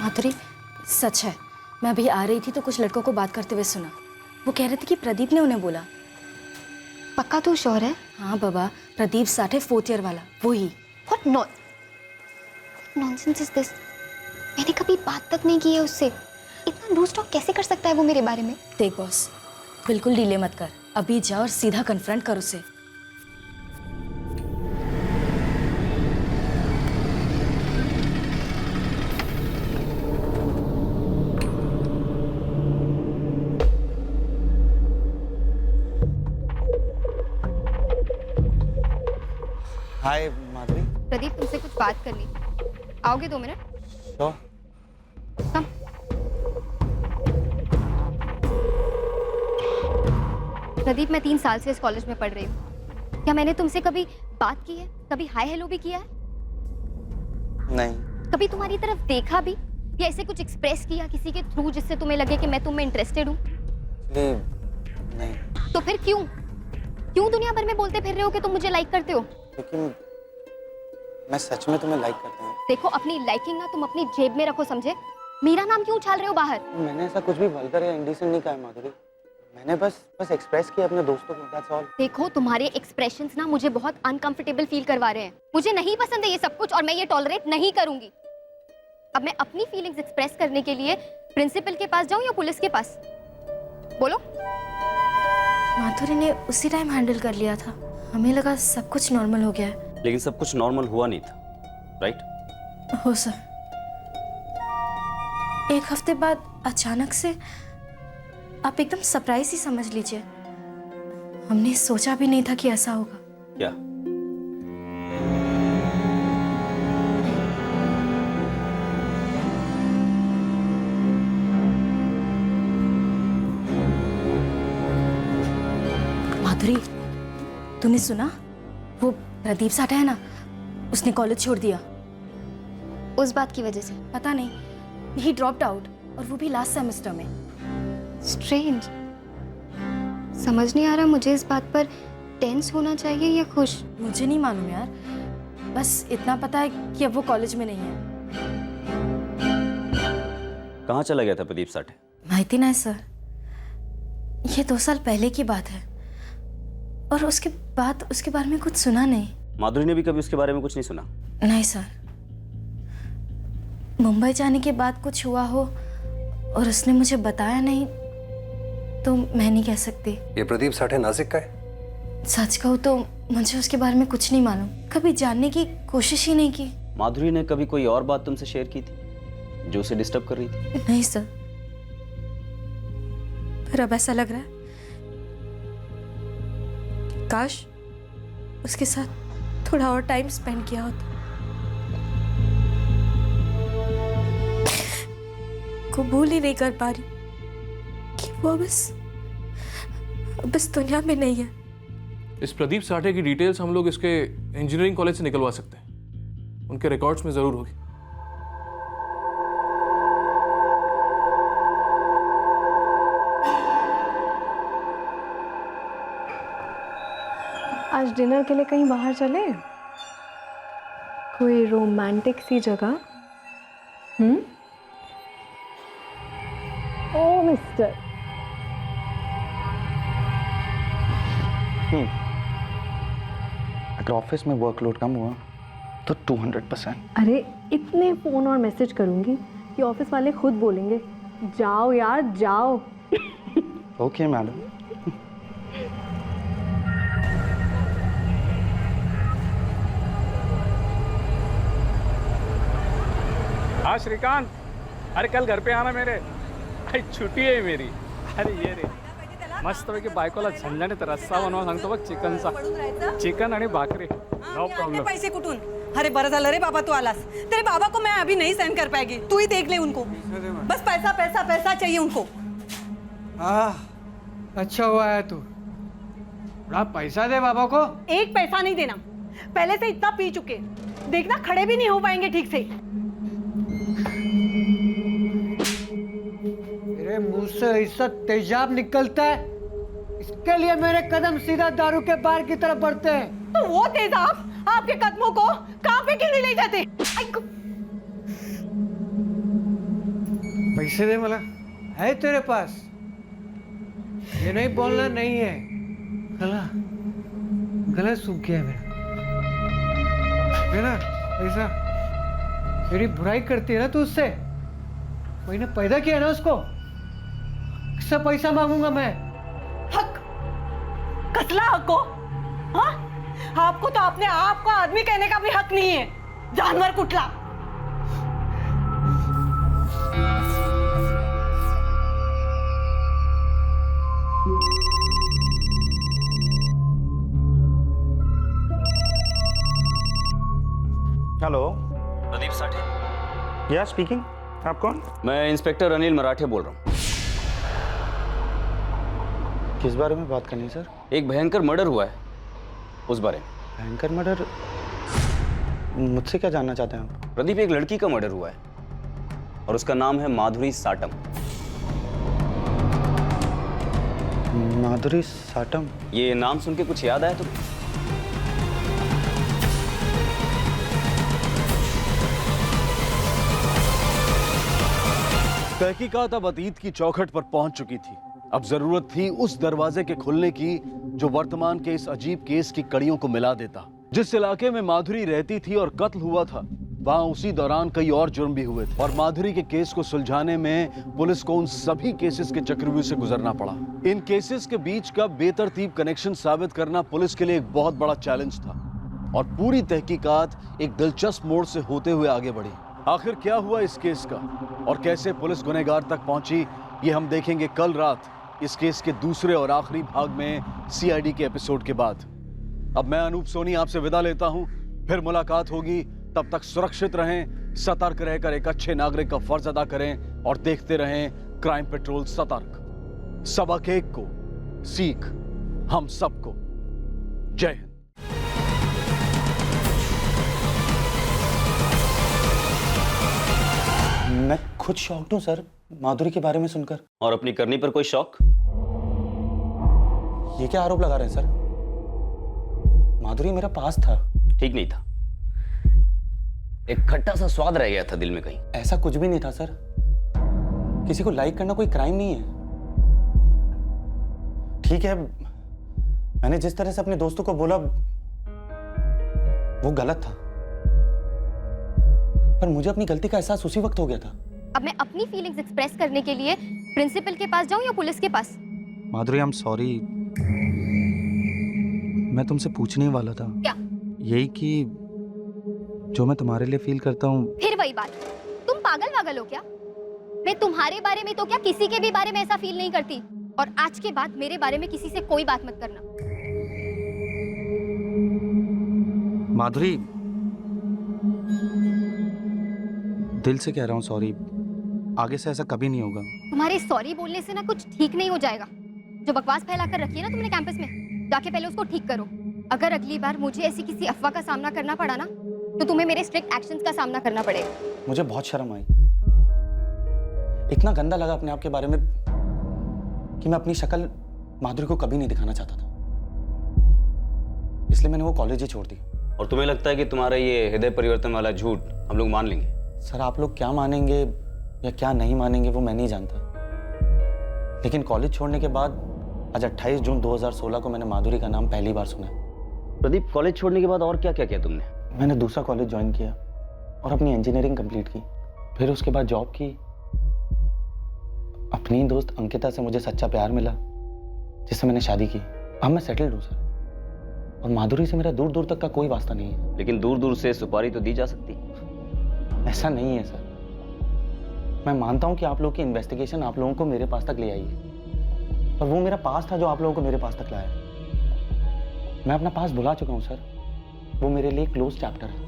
[SPEAKER 11] माधुरी सच है, मैं अभी आ रही थी तो कुछ लड़कों को बात करते हुए सुना। वो कह रहे थे कि प्रदीप ने उन्हें बोला।
[SPEAKER 4] पक्का तू श्योर है?
[SPEAKER 11] हाँ बाबा, प्रदीप साठे 4th ईयर वाला, वो ही।
[SPEAKER 4] What nonsense is this? मैंने कभी बात तक नहीं की है उससे। इतना लूज टॉक कैसे कर सकता है वो मेरे बारे में?
[SPEAKER 11] देख बॉस, बिल्कुल डिले मत कर, अभी जा और सीधा कन्फ्रंट कर उसे।
[SPEAKER 14] हाय माधुरी।
[SPEAKER 4] प्रदीप, तुमसे कुछ बात करनी। आओगे 2 मिनट?
[SPEAKER 14] तो
[SPEAKER 4] कम। प्रदीप, मैं 3 साल से इस कॉलेज में पढ़ रही हूँ। क्या मैंने तुमसे कभी बात की है? कभी हाय हेलो भी किया है?
[SPEAKER 14] नहीं।
[SPEAKER 4] कभी तुम्हारी तरफ देखा भी या ऐसे कुछ एक्सप्रेस किया किसी के थ्रू जिससे तुम्हें लगे कि मैं तुम में इंटरेस्टेड हूँ?
[SPEAKER 14] नहीं।
[SPEAKER 4] तो फिर क्यों दुनिया भर में बोलते फिर रहे हो कि तुम मुझे लाइक करते हो?
[SPEAKER 14] क्योंकि मैं सच में तुम्हें लाइक करता हूँ।
[SPEAKER 4] देखो, अपनी लाइकिंग ना तुम अपनी जेब में रखो, समझे? मेरा नाम क्यों उछाल रहे हो बाहर?
[SPEAKER 14] मैंने ऐसा कुछ भी वल्गर या इंडिसेंट नहीं कहा है माधुरी। मैंने बस एक्सप्रेस किया अपने दोस्तों को, दैट्स ऑल।
[SPEAKER 4] देखो, तुम्हारे एक्सप्रेशंस ना मुझे बहुत अनकंफर्टेबल फील करवा रहे हैं। मुझे नहीं पसंद है ये सब कुछ और मैं ये टॉलरेट नहीं करूंगी। अब मैं अपनी फीलिंग्स एक्सप्रेस करने के लिए प्रिंसिपल के पास जाऊं या पुलिस के पास? बोलो।
[SPEAKER 11] माधुरी ने उसी टाइम हैंडल कर लिया था, हमें लगा सब कुछ नॉर्मल हो गया है।
[SPEAKER 15] लेकिन सब कुछ नॉर्मल हुआ नहीं था, राइट?
[SPEAKER 11] हो सर। 1 हफ्ते बाद अचानक से आप एकदम सरप्राइज ही समझ लीजिए। हमने सोचा भी नहीं था कि ऐसा होगा।
[SPEAKER 15] क्या?
[SPEAKER 11] माधुरी, तूने सुना? वो प्रदीप साठे है ना, उसने कॉलेज छोड़ दिया।
[SPEAKER 4] उस बात की वजह से?
[SPEAKER 11] पता नहीं, ही ड्रॉप्ड आउट, और वो भी लास्ट सेमेस्टर में।
[SPEAKER 4] स्ट्रेंज। समझ नहीं आ रहा मुझे इस बात पर टेंस होना चाहिए या खुश।
[SPEAKER 11] मुझे नहीं मालूम यार, बस इतना पता है कि अब वो कॉलेज में नहीं है।
[SPEAKER 15] कहाँ चला गया था प्रदीप साठे?
[SPEAKER 11] माहिती नहीं सर, ये 2 साल पहले की बात है, और उसके बाद उसके बारे में कुछ सुना नहीं।
[SPEAKER 15] माधुरी ने भी कभी उसके बारे में कुछ नहीं सुना?
[SPEAKER 11] नहीं सर, मुंबई जाने के बाद कुछ हुआ हो और उसने मुझे बताया नहीं तो मैं नहीं कह सकती।
[SPEAKER 6] ये प्रदीप साठे नासिक का है?
[SPEAKER 11] सच कहूँ तो मुझे उसके बारे में कुछ नहीं मालूम, कभी जानने की कोशिश ही नहीं की।
[SPEAKER 15] माधुरी ने कभी कोई और बात तुमसे शेयर की थी जो उसे डिस्टर्ब कर रही थी?
[SPEAKER 11] नहीं सर, पर अब ऐसा लग रहा है काश उसके साथ थोड़ा और टाइम स्पेंड किया होता। कबूल ही नहीं कर पा रही कि वो बस दुनिया में नहीं है।
[SPEAKER 17] इस प्रदीप साठे की डिटेल्स हम लोग इसके इंजीनियरिंग कॉलेज से निकलवा सकते हैं, उनके रिकॉर्ड्स में जरूर होगी।
[SPEAKER 1] आज डिनर के लिए कहीं बाहर चले, कोई रोमांटिक सी जगह? ओ मिस्टर,
[SPEAKER 7] अगर ऑफिस में वर्कलोड कम हुआ तो 200%।
[SPEAKER 20] अरे इतने फ़ोन और मैसेज करूँगी कि ऑफिस वाले खुद बोलेंगे जाओ यार जाओ।
[SPEAKER 7] Okay madam.
[SPEAKER 16] हाँ श्रीकांत, अरे कल घर पे आना मेरे, अरे छुट्टी आहे मेरी। अरे ये रे मस्तपैकी बायकोला झणझणीत रस्सा बनवा सांगतो बघ चिकनचा, चिकन आणि भाकरी, नो प्रॉब्लेम।
[SPEAKER 18] पैसे कुठून? अरे बरं झालं रे बाबा तू आलास। तेरे बाबा को मैं अभी नहीं सेंड कर पाएगी, तू ही देख ले उनको। बस पैसा पैसा पैसा चाहिए उनको।
[SPEAKER 8] अच्छा हुआ है तू, बड़ा पैसा दे बाबा को।
[SPEAKER 18] एक पैसा नहीं देना, पहले से इतना पी चुके, देखना खड़े भी नहीं हो पाएंगे ठीक से।
[SPEAKER 8] मेरे मुंह से ऐसा तेजाब निकलता है, इसके लिए मेरे कदम सीधा दारू के बार की तरफ बढ़ते हैं।
[SPEAKER 18] तो वो तेजाब आपके कदमों को कहां पे क्यों नहीं ले जाते?
[SPEAKER 8] पैसे दे मला, है तेरे पास? ये नहीं बोलना नहीं है, गला सूख गया मेरा पैसा। मेरी बुराई करती है ना तू उससे, मैंने पैदा किया ना उसको, किससे पैसा मांगूंगा मैं?
[SPEAKER 18] हक कसला हक को? हाँ आपको तो अपने आप को आदमी कहने का भी हक नहीं है, जानवर कुटला।
[SPEAKER 15] हेलो, प्रदीप साठे।
[SPEAKER 21] या स्पीकिंग। आप कौन?
[SPEAKER 15] मैं इंस्पेक्टर अनिल मराठे बोल रहा हूँ।
[SPEAKER 21] किस बारे में बात करनी है सर?
[SPEAKER 15] एक भयंकर मर्डर हुआ है, उस बारे में।
[SPEAKER 21] भयंकर मर्डर? मुझसे क्या जानना चाहते हैं आप?
[SPEAKER 15] प्रदीप, एक लड़की का मर्डर हुआ है और उसका नाम है माधुरी साटम।
[SPEAKER 21] माधुरी साटम?
[SPEAKER 15] ये नाम सुन के कुछ याद आया तुम्हें?
[SPEAKER 10] तहकीकात अब अतीत की चौखट पर पहुंच चुकी थी। अब जरूरत थी उस दरवाजे के खुलने की जो वर्तमान के इस अजीब केस की कड़ियों को मिला देता। जिस इलाके में माधुरी रहती थी और कत्ल हुआ था, वहां उसी दौरान कई और जुर्म भी हुए थे और माधुरी के केस को सुलझाने में पुलिस को उन सभी केसेस के चक्रव्यूह से गुजरना पड़ा। इन केसेस के बीच का बेतरतीब कनेक्शन साबित करना पुलिस के लिए एक बहुत बड़ा चैलेंज था और पूरी तहकीकात एक दिलचस्प मोड़ से होते हुए आगे बढ़ी। आखिर क्या हुआ इस केस का और कैसे पुलिस गुनहगार तक पहुंची, ये हम देखेंगे कल रात इस केस के दूसरे और आखिरी भाग में सीआईडी के एपिसोड के बाद। अब मैं अनूप सोनी आपसे विदा लेता हूं, फिर मुलाकात होगी। तब तक सुरक्षित रहें, सतर्क रहकर एक अच्छे नागरिक का फर्ज अदा करें और देखते रहें क्राइम पेट्रोल सतर्क। सबक एक को, सीख हम सबको। जय हिंद।
[SPEAKER 21] मैं खुद शॉक्ड हूँ सर, माधुरी के बारे में सुनकर।
[SPEAKER 15] और अपनी करनी पर कोई शौक?
[SPEAKER 21] ये क्या आरोप लगा रहे हैं सर? माधुरी मेरा पास था।
[SPEAKER 15] ठीक नहीं था, एक खट्टा सा स्वाद रह गया था दिल में कहीं।
[SPEAKER 21] ऐसा कुछ भी नहीं था सर, किसी को लाइक करना कोई क्राइम नहीं है। ठीक है, मैंने जिस तरह से अपने दोस्तों को बोला वो गलत था, पर मुझे अपनी गलती का एहसास उसी वक्त हो गया था।
[SPEAKER 4] अब मैं अपनी फीलिंग्स एक्सप्रेस करने के लिए प्रिंसिपल के पास जाऊं या पुलिस के पास?
[SPEAKER 21] माधुरी, आई एम सॉरी। मैं तुमसे पूछने ही वाला था।
[SPEAKER 4] क्या?
[SPEAKER 21] यही कि जो मैं तुम्हारे लिए फील करता हूँ।
[SPEAKER 4] फिर वही बात, तुम पागल वागल हो क्या? मैं तुम्हारे बारे में तो क्या किसी के भी बारे में ऐसा फील नहीं करती, और आज के बाद मेरे बारे में किसी से कोई बात मत करना।
[SPEAKER 21] माधुरी, दिल से कह रहा हूँ सॉरी, आगे से ऐसा कभी नहीं होगा।
[SPEAKER 4] तुम्हारे सॉरी बोलने से ना कुछ ठीक नहीं हो जाएगा। जो बकवास फैलाकर रखी है ना तुमने कैंपस में, जाके पहले उसको ठीक करो। अगर अगली बार मुझे ऐसी किसी अफवाह का सामना करना पड़ा ना, तो तुम्हें मेरे स्ट्रिक्ट एक्शंस का सामना करना पड़ेगा।
[SPEAKER 21] मुझे बहुत शर्म आई, इतना गंदा लगा अपने आप के बारे में कि मैं अपनी शक्ल माधुरी को कभी नहीं दिखाना चाहता था, इसलिए मैंने वो कॉलेज ही छोड़ दी।
[SPEAKER 15] और तुम्हें लगता है कि तुम्हारा ये हृदय परिवर्तन वाला झूठ हम लोग मान लेंगे?
[SPEAKER 21] सर, आप लोग क्या मानेंगे या क्या नहीं मानेंगे वो मैं नहीं जानता, लेकिन कॉलेज छोड़ने के बाद आज 28 जून 2016 को मैंने माधुरी का नाम पहली बार सुना।
[SPEAKER 15] प्रदीप, कॉलेज छोड़ने के बाद और क्या क्या किया तुमने?
[SPEAKER 21] मैंने दूसरा कॉलेज ज्वाइन किया और अपनी इंजीनियरिंग कंप्लीट की। फिर उसके बाद जॉब की। अपनी दोस्त अंकिता से मुझे सच्चा प्यार मिला, जिससे मैंने शादी की। अब मैं सेटल्ड हूँ सर, और माधुरी से मेरा दूर दूर तक का कोई वास्ता नहीं है।
[SPEAKER 15] लेकिन दूर दूर से सुपारी तो दी जा सकती।
[SPEAKER 21] ऐसा नहीं है सर। मैं मानता हूँ कि आप लोगों की इन्वेस्टिगेशन आप लोगों को मेरे पास तक ले आई है, पर वो मेरा पास था जो आप लोगों को मेरे पास तक लाया। मैं अपना पास भुला चुका हूँ सर। वो मेरे लिए क्लोज चैप्टर है।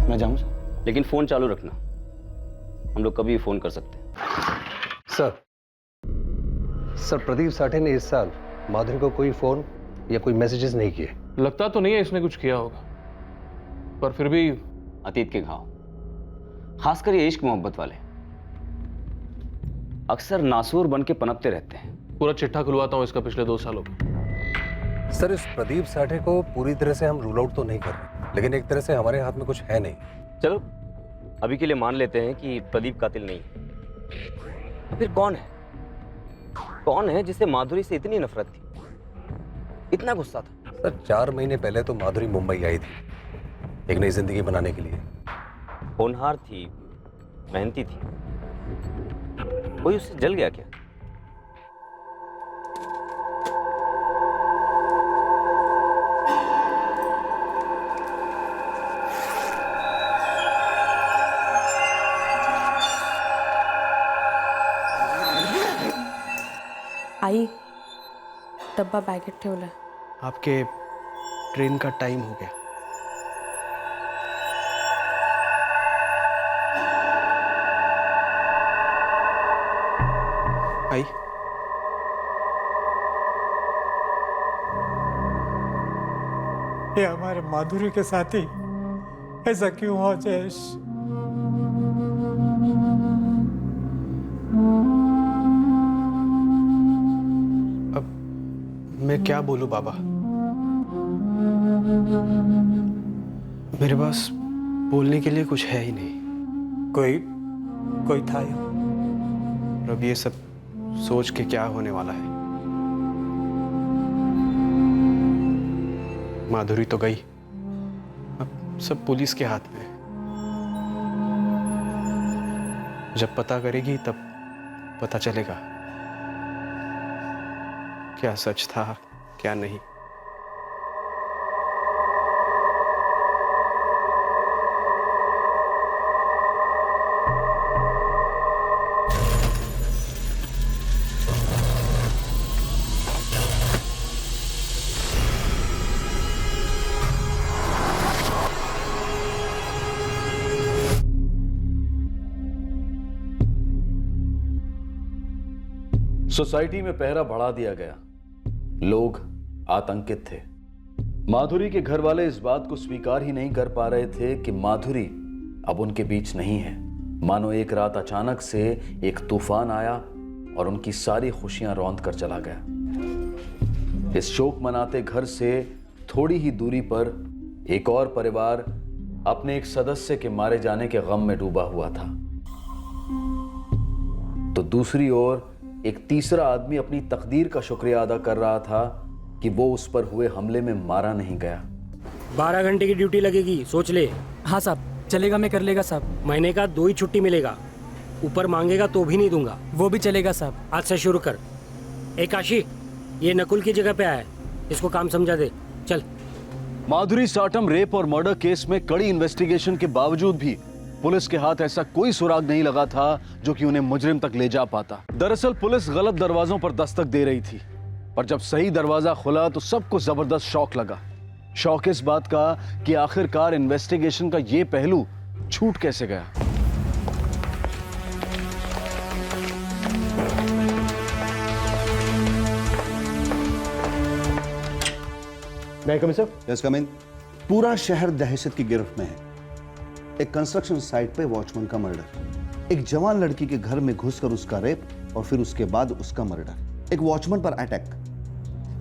[SPEAKER 21] मैं जाऊँ सर?
[SPEAKER 15] लेकिन फोन चालू रखना, हम लोग कभी भी फोन कर सकते हैं।
[SPEAKER 6] सर प्रदीप साठे ने इस साल माधुरी को कोई फोन या कोई मैसेजेस नहीं किए।
[SPEAKER 17] लगता तो नहीं है इसने कुछ किया होगा, पर फिर भी
[SPEAKER 15] अतीत के घाव, खासकर ये इश्क मोहब्बत वाले, अक्सर नासूर बन के पनपते रहते हैं।
[SPEAKER 17] पूरा चिट्ठा खुलवाता हूँ इसका पिछले 2 सालों का।
[SPEAKER 6] सर इस प्रदीप साठे को पूरी तरह से हम रूल आउट तो नहीं कर रहे, लेकिन एक तरह से हमारे हाथ में कुछ है नहीं।
[SPEAKER 15] चलो अभी के लिए मान लेते हैं कि प्रदीप कातिल नहीं है, तो फिर कौन है? कौन है जिसे माधुरी से इतनी नफरत थी, इतना गुस्सा था?
[SPEAKER 6] सर 4 महीने पहले तो माधुरी मुंबई आई थी एक नई जिंदगी बनाने के लिए।
[SPEAKER 15] होनहार थी, मेहनती थी, कोई उससे जल गया क्या?
[SPEAKER 1] आई डब्बा बॅगेत ठेवलाय।
[SPEAKER 8] आपके ट्रेन का टाइम हो गया। आई
[SPEAKER 3] ये हमारे माधुरी के साथ ही ऐसा क्यों हो जयेश?
[SPEAKER 8] मैं क्या बोलूं बाबा, मेरे पास बोलने के लिए कुछ है ही नहीं।
[SPEAKER 3] कोई था या?
[SPEAKER 8] अब ये सब सोच के क्या होने वाला है। माधुरी तो गई, अब सब पुलिस के हाथ में है। जब पता करेगी तब पता चलेगा क्या सच था क्या नहीं।
[SPEAKER 9] सोसाइटी में पहरा बढ़ा दिया गया, लोग आतंकित थे। माधुरी के घर वाले इस बात को स्वीकार ही नहीं कर पा रहे थे कि माधुरी अब उनके बीच नहीं है। मानो एक रात अचानक से एक तूफान आया और उनकी सारी खुशियां रौंद कर चला गया। इस शोक मनाते घर से थोड़ी ही दूरी पर एक और परिवार अपने एक सदस्य के मारे जाने के गम में डूबा हुआ था, तो दूसरी ओर एक तीसरा आदमी अपनी तकदीर का शुक्रिया अदा कर रहा था कि वो उस पर हुए हमले में मारा नहीं गया।
[SPEAKER 13] 12 घंटे की ड्यूटी लगेगी, सोच ले। हाँ साहब, चलेगा, मैं कर लेगा साहब। महीने का 2 ही छुट्टी मिलेगा, ऊपर मांगेगा तो भी नहीं दूंगा। वो भी चलेगा साहब। आज से शुरू कर। एक काशी, ये नकुल की जगह पे आया है, इसको काम समझा दे। चल।
[SPEAKER 10] माधुरी साटम रेप और मर्डर केस में कड़ी इन्वेस्टिगेशन के बावजूद भी पुलिस के हाथ ऐसा कोई सुराग नहीं लगा था जो कि उन्हें मुजरिम तक ले जा पाता। दरअसल पुलिस गलत दरवाजों पर दस्तक दे रही थी, पर जब सही दरवाजा खुला तो सबको जबरदस्त शौक लगा। शौक इस बात का कि आखिरकार इन्वेस्टिगेशन का ये पहलू छूट कैसे गया।
[SPEAKER 19] मैं कम सर? यस कम इन। पूरा शहर दहशत की गिरफ्त में है। एक कंस्ट्रक्शन साइट पे वॉचमैन का मर्डर, एक जवान लड़की के घर में घुसकर उसका रेप और फिर उसके बाद उसका मर्डर, एक वॉचमैन पर अटैक।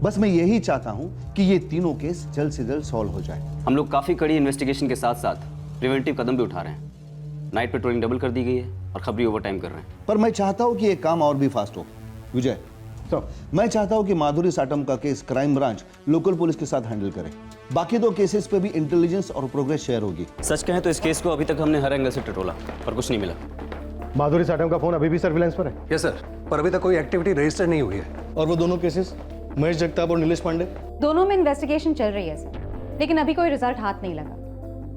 [SPEAKER 19] बस मैं यही चाहता हूं कि ये तीनों केस जल्द से जल्द सॉल्व हो जाए।
[SPEAKER 15] हम लोग काफी कड़ी इन्वेस्टिगेशन के साथ साथ प्रिवेंटिव कदम भी उठा रहे हैं। नाइट पेट्रोलिंग डबल कर दी गई है और खबरी ओवर टाइम कर रहे हैं।
[SPEAKER 19] पर मैं चाहता हूं कि ये काम और भी फास्ट हो। विजय, मैं चाहता हूं कि माधुरी साटम का case crime branch local police के साथ हैंडल करे। बाकी 2 केसेस पे भी इंटेलिजेंस और प्रोग्रेस शेयर होगी।
[SPEAKER 15] सच कहें तो इस केस को अभी तक हमने हर एंगल से टटोला पर कुछ नहीं मिला।
[SPEAKER 2] माधुरी साटम का फोन अभी भी सर्विलांस पर है?
[SPEAKER 6] यस सर, पर अभी तक कोई एक्टिविटी रजिस्टर नहीं हुई है।
[SPEAKER 10] और वो दोनों केसेस महेश जगताप और नीलेश पांडे?
[SPEAKER 12] दोनों में इन्वेस्टिगेशन चल रही है सर, लेकिन अभी कोई रिजल्ट हाथ नहीं लगा।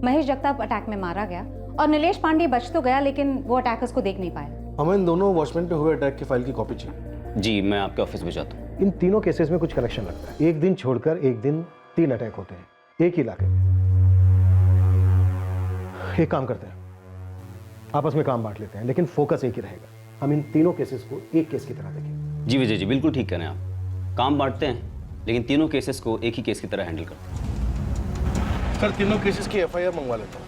[SPEAKER 12] महेश जगताप अटैक में मारा गया और नीलेश पांडे बच तो गया, लेकिन वो अटैकर्स को देख नहीं पाया।
[SPEAKER 10] हमें इन दोनों वॉचमैन पे हुए अटैक की फाइल की कॉपी चाहिए।
[SPEAKER 15] जी, मैं आपके ऑफिस भिजवाता हूँ।
[SPEAKER 2] इन तीनों केसेस में कुछ कनेक्शन लगता है। एक दिन छोड़कर एक दिन 3 अटैक होते हैं एक ही इलाके में। एक काम करते हैं, आपस में काम बांट लेते हैं, लेकिन फोकस एक ही रहेगा। हम इन तीनों केसेस को एक केस की तरह देखें।
[SPEAKER 15] जी विजय जी, बिल्कुल ठीक कह रहे हैं आप। काम बांटते हैं लेकिन तीनों केसेस को एक ही केस की तरह हैंडल करते हैं।
[SPEAKER 10] सर, तीनों केसेस की एफआईआर मंगवा लेता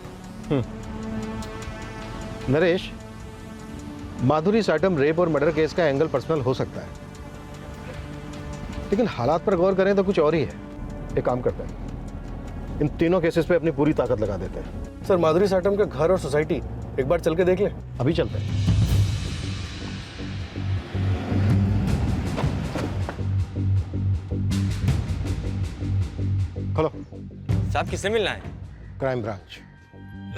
[SPEAKER 10] हूँ।
[SPEAKER 2] नरेश, माधुरी साटम रेप और मर्डर केस का एंगल पर्सनल हो सकता है, लेकिन हालात पर गौर करें तो कुछ और ही है। एक काम करते हैं, इन तीनों केसेस पे अपनी पूरी ताकत लगा देते हैं।
[SPEAKER 10] सर, माधुरी साटम का घर और सोसाइटी एक बार चल के देख ले।
[SPEAKER 2] अभी चलते हैं। खोलो।
[SPEAKER 22] साहब, किससे मिलना है?
[SPEAKER 2] Crime branch.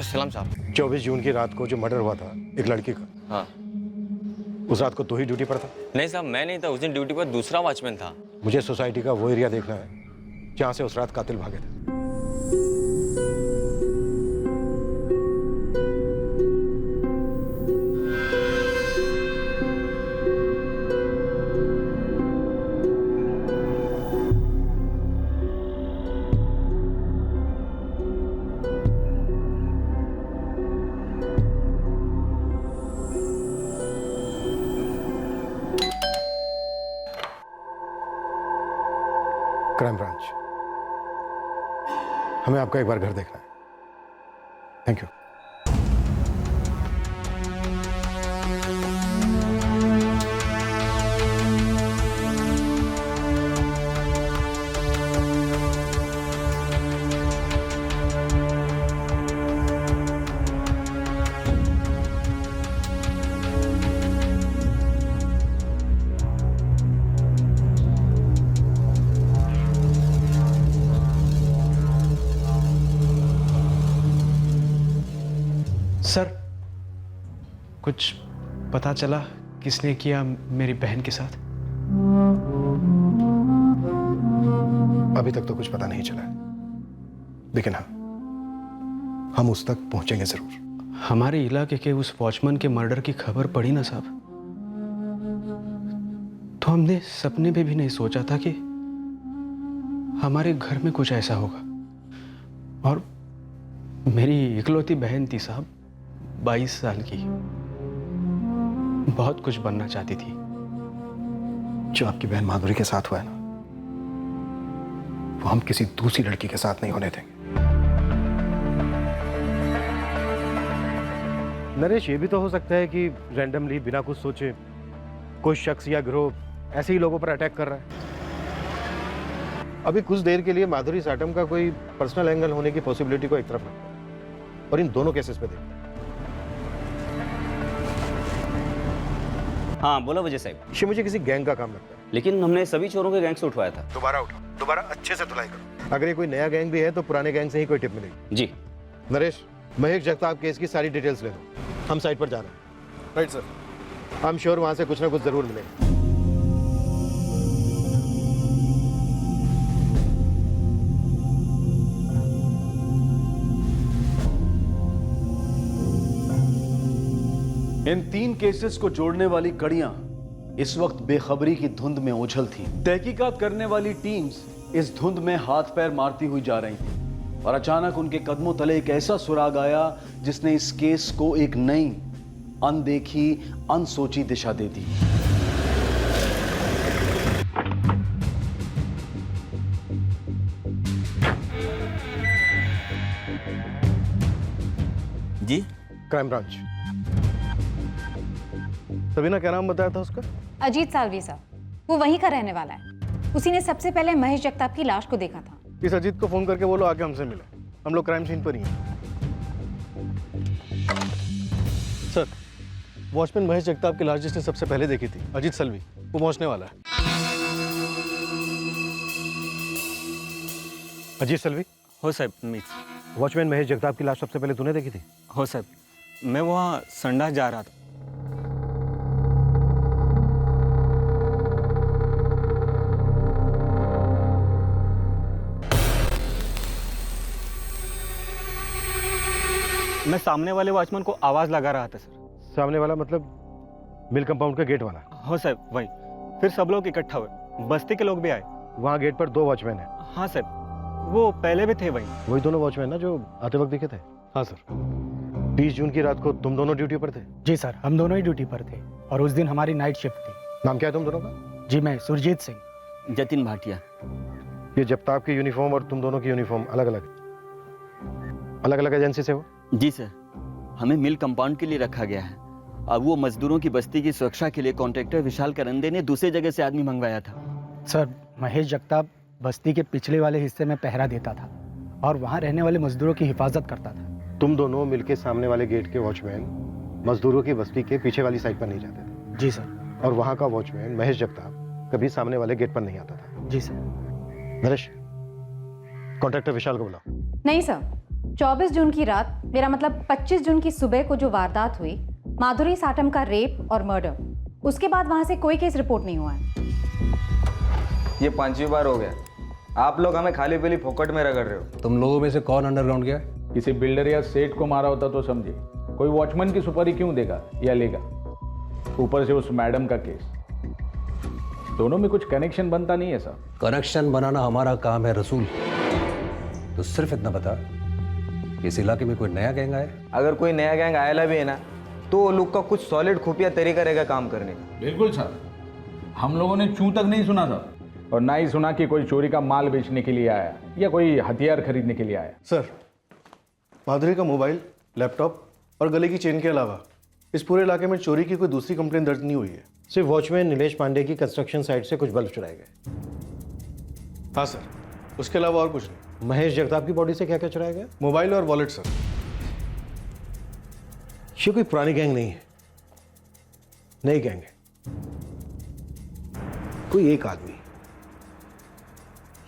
[SPEAKER 22] सलाम साहब।
[SPEAKER 2] 24 जून की रात को जो मर्डर हुआ था एक लड़की का,
[SPEAKER 22] हाँ।
[SPEAKER 2] उस रात को तू ही ड्यूटी पर था?
[SPEAKER 22] नहीं साहब, मैं नहीं था। उस दिन ड्यूटी पर दूसरा वॉचमैन था।
[SPEAKER 2] मुझे सोसाइटी का वो एरिया देखना है जहां से उस रात कातिल भागे थे। क्राइम ब्रांच, हमें आपका एक बार घर देखना है। Thank you.
[SPEAKER 8] सर, कुछ पता चला किसने किया मेरी बहन के साथ?
[SPEAKER 2] अभी तक तो कुछ पता नहीं चला है, लेकिन हाँ, हम उस तक पहुंचेंगे जरूर।
[SPEAKER 8] हमारे इलाके के उस वॉचमैन के मर्डर की खबर पड़ी ना साहब, तो हमने सपने में भी नहीं सोचा था कि हमारे घर में कुछ ऐसा होगा। और मेरी इकलौती बहन थी साहब, 22 साल की, बहुत कुछ बनना चाहती थी।
[SPEAKER 2] जो आपकी बहन माधुरी के साथ हुआ है ना, वो हम किसी दूसरी लड़की के साथ नहीं होने देंगे। नरेश, ये भी तो हो सकता है कि रैंडमली बिना कुछ सोचे कोई शख्स या गिरोह ऐसे ही लोगों पर अटैक कर रहा है। अभी कुछ देर के लिए माधुरी साटम का कोई पर्सनल एंगल होने की पॉसिबिलिटी को एक तरफ रखते हैं और इन दोनों केसेस पे देखते हैं।
[SPEAKER 15] हाँ बोलो विजय साहब।
[SPEAKER 2] ये मुझे किसी गैंग का काम लगता है।
[SPEAKER 15] लेकिन हमने सभी चोरों के गैंग से उठवाया था।
[SPEAKER 2] दोबारा उठाओ, दोबारा अच्छे से धुलाई करो। अगर ये कोई नया गैंग भी है तो पुराने गैंग से ही कोई टिप मिलेगी।
[SPEAKER 15] जी
[SPEAKER 2] नरेश, महेश जगताप केस की सारी डिटेल्स ले लो। हम साइट पर जा रहे हैं।
[SPEAKER 10] Right sir.
[SPEAKER 2] I am sure वहां से कुछ ना कुछ जरूर मिलेगा।
[SPEAKER 10] इन 3 केसेस को जोड़ने वाली कड़ियां इस वक्त बेखबरी की धुंध में ओझल थी। तहकीकात करने वाली टीम्स इस धुंध में हाथ पैर मारती हुई जा रही थी और अचानक उनके कदमों तले एक ऐसा सुराग आया जिसने इस केस को एक नई, अनदेखी, अनसोची दिशा दे दी।
[SPEAKER 22] जी
[SPEAKER 2] क्राइम ब्रांच। सबीना, क्या नाम बताया था उसका?
[SPEAKER 12] अजीत सालवी साहब, वो वहीं का रहने वाला है। उसी ने सबसे पहले महेश जगताप की लाश को देखा था।
[SPEAKER 2] इस अजीत को फोन करके बोलो आके हमसे मिले। हम लोग क्राइम सीन पर ही हैं।
[SPEAKER 10] सर, वॉचमैन महेश जगताप की लाश जिसने सबसे पहले देखी थी, अजीत सलवी,
[SPEAKER 2] वो पहुंचने वाला है। अजीत सलवी।
[SPEAKER 22] हो साहब, मीट।
[SPEAKER 2] वॉचमैन महेश जगताप की लाश सबसे पहले तूने देखी थी?
[SPEAKER 22] हो साहब, मैं वहाँ संडास जा रहा था। मैं सामने वाले वॉचमैन को आवाज लगा रहा था सर।
[SPEAKER 2] सामने वाला मतलब मिल कंपाउंड का गेट वाला?
[SPEAKER 22] हो साहब, वही। फिर सब लोग इकट्ठा हुए, बस्ती के लोग भी आए।
[SPEAKER 2] वहाँ गेट पर 2 वॉचमैन हैं।
[SPEAKER 22] हाँ सर, वो पहले भी थे वही।
[SPEAKER 2] वही दोनों वॉचमैन ना जो आते वक्त दिखे थे? हाँ सर। 20 जून की रात को तुम दोनों ड्यूटी पर थे?
[SPEAKER 5] जी सर, हम दोनों ही ड्यूटी पर थे और उस दिन हमारी नाइट शिफ्ट थी।
[SPEAKER 2] नाम क्या है तुम दोनों का?
[SPEAKER 5] जी, मैं सुरजीत सिंह।
[SPEAKER 22] जतिन भाटिया।
[SPEAKER 2] ये जगताप की यूनिफॉर्म और तुम दोनों की यूनिफॉर्म अलग अलग एजेंसी से हो?
[SPEAKER 22] जी सर, हमें मिल कंपाउंड के लिए रखा गया है। अब वो मजदूरों की बस्ती की सुरक्षा के लिए कॉन्ट्रैक्टर विशाल करंदे ने दूसरी जगह से आदमी मंगवाया था।
[SPEAKER 5] सर, महेश जगताप बस्ती के पिछले वाले हिस्से में पहरा देता था और वहाँ रहने वाले मजदूरों की हिफाजत करता था।
[SPEAKER 2] तुम दोनों मिलके सामने वाले गेट के वॉचमैन मजदूरों की बस्ती के पीछे वाली साइड पर नहीं जाते थे?
[SPEAKER 5] जी सर।
[SPEAKER 2] और वहाँ का वॉचमैन महेश जगताप कभी सामने वाले गेट पर नहीं आता था?
[SPEAKER 5] जी सर।
[SPEAKER 2] नरेश, कॉन्ट्रैक्टर विशाल को बुलाओ।
[SPEAKER 12] नहीं सर, 24 जून की रात, मेरा मतलब 25 जून की सुबह को जो वारदात हुई, माधुरी साटम का रेप और मर्डर, उसके बाद वहां से कोई केस रिपोर्ट नहीं हुआ है।
[SPEAKER 22] ये 5वीं बार हो गया। आप लोग हमें खाली पीली फोकट में रगड़ रहे हो।
[SPEAKER 6] तुम लोगों में से कौन अंडरग्राउंड गया?
[SPEAKER 16] किसी बिल्डर या सेठ को मारा होता तो समझे, कोई वॉचमैन की सुपारी क्यों देगा या लेगा? ऊपर से उस मैडम का केस, दोनों में कुछ कनेक्शन बनता नहीं है सर।
[SPEAKER 6] कनेक्शन बनाना हमारा काम है रसूल। तो सिर्फ इतना बता, इस इलाके में कोई नया गैंग आया?
[SPEAKER 22] अगर कोई नया गैंग आया भी है ना, तो वो लोग का कुछ सॉलिड खुफिया तरीका रहेगा काम करने का।
[SPEAKER 16] बिल्कुल सर, हम लोगों ने चूं तक नहीं सुना था, और ना ही सुना कि कोई चोरी का माल बेचने के लिए आया या कोई हथियार खरीदने के लिए आया।
[SPEAKER 2] सर, माधुरी का मोबाइल, लैपटॉप और गले की चेन के अलावा इस पूरे इलाके में चोरी की कोई दूसरी कंप्लेंट दर्ज नहीं हुई है। सिर्फ वॉचमैन नीलेश पांडे की कंस्ट्रक्शन साइट से कुछ बल्ब चुराए गए। हाँ सर, उसके अलावा और कुछ नहीं। महेश जगताप की बॉडी से क्या क्या चुराया गया? मोबाइल और वॉलेट सर। ये कोई पुरानी गैंग नहीं है, नई गैंग है। कोई एक आदमी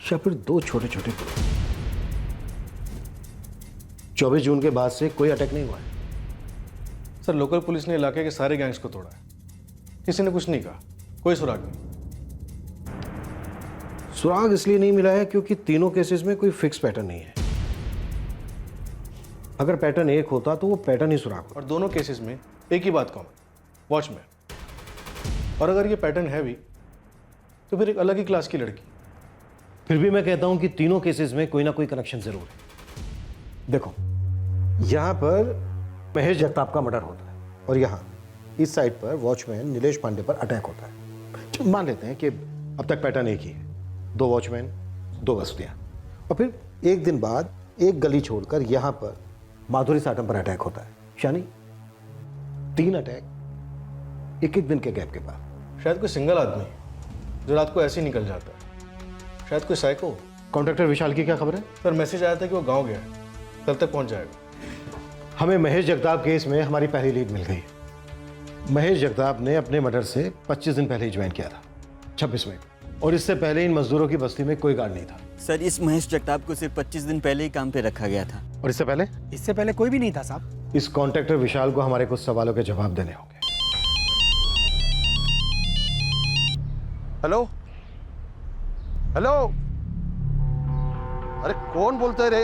[SPEAKER 2] या फिर 2 छोटे छोटे ग्रुप। 24 जून के बाद से कोई अटैक नहीं हुआ है। सर, लोकल पुलिस ने इलाके के सारे गैंग्स को तोड़ा है, किसी ने कुछ नहीं कहा, कोई सुराग नहीं। सुराग इसलिए नहीं मिला है क्योंकि तीनों केसेस में कोई फिक्स पैटर्न नहीं है। अगर पैटर्न एक होता तो वो पैटर्न ही सुराग होता। और दोनों केसेस में एक ही बात कॉमन, वॉचमैन। और अगर ये पैटर्न है भी तो फिर एक अलग ही क्लास की लड़की। फिर भी मैं कहता हूं कि तीनों केसेस में कोई ना कोई कनेक्शन जरूर है। देखो, यहां पर महेश जगताप का मर्डर होता है और यहां इस साइड पर वॉचमैन नीलेश पांडे पर अटैक होता है। मान लेते हैं कि अब तक पैटर्न एक ही है, 2 वॉचमैन, 2 बस्तियां, और फिर एक दिन बाद एक गली छोड़कर यहां पर माधुरी साटम पर अटैक होता है। यानी 3 अटैक एक दिन के गैप के बाद। शायद कोई सिंगल आदमी जो रात को ऐसे ही निकल जाता है, शायद कोई साइको। कॉन्ट्रैक्टर विशाल की क्या खबर है? सर, मैसेज आया था कि वो गांव गया है, कल तक पहुंच जाएगा। हमें महेश जगताप केस में हमारी पहली लीड मिल गई। महेश जगताप ने अपने मर्डर से 25 दिन पहले ही ज्वाइन किया था, 26 मई को, और इससे पहले इन मजदूरों की बस्ती में कोई गार्ड नहीं था।
[SPEAKER 22] सर, इस महेश जगताप को सिर्फ 25 दिन पहले ही काम पे रखा गया था।
[SPEAKER 2] और इससे पहले?
[SPEAKER 5] इससे पहले कोई भी नहीं था साहब।
[SPEAKER 2] इस कॉन्ट्रैक्टर विशाल को हमारे कुछ सवालों के जवाब देने होंगे।
[SPEAKER 19] हेलो हेलो, अरे कौन बोलते रे?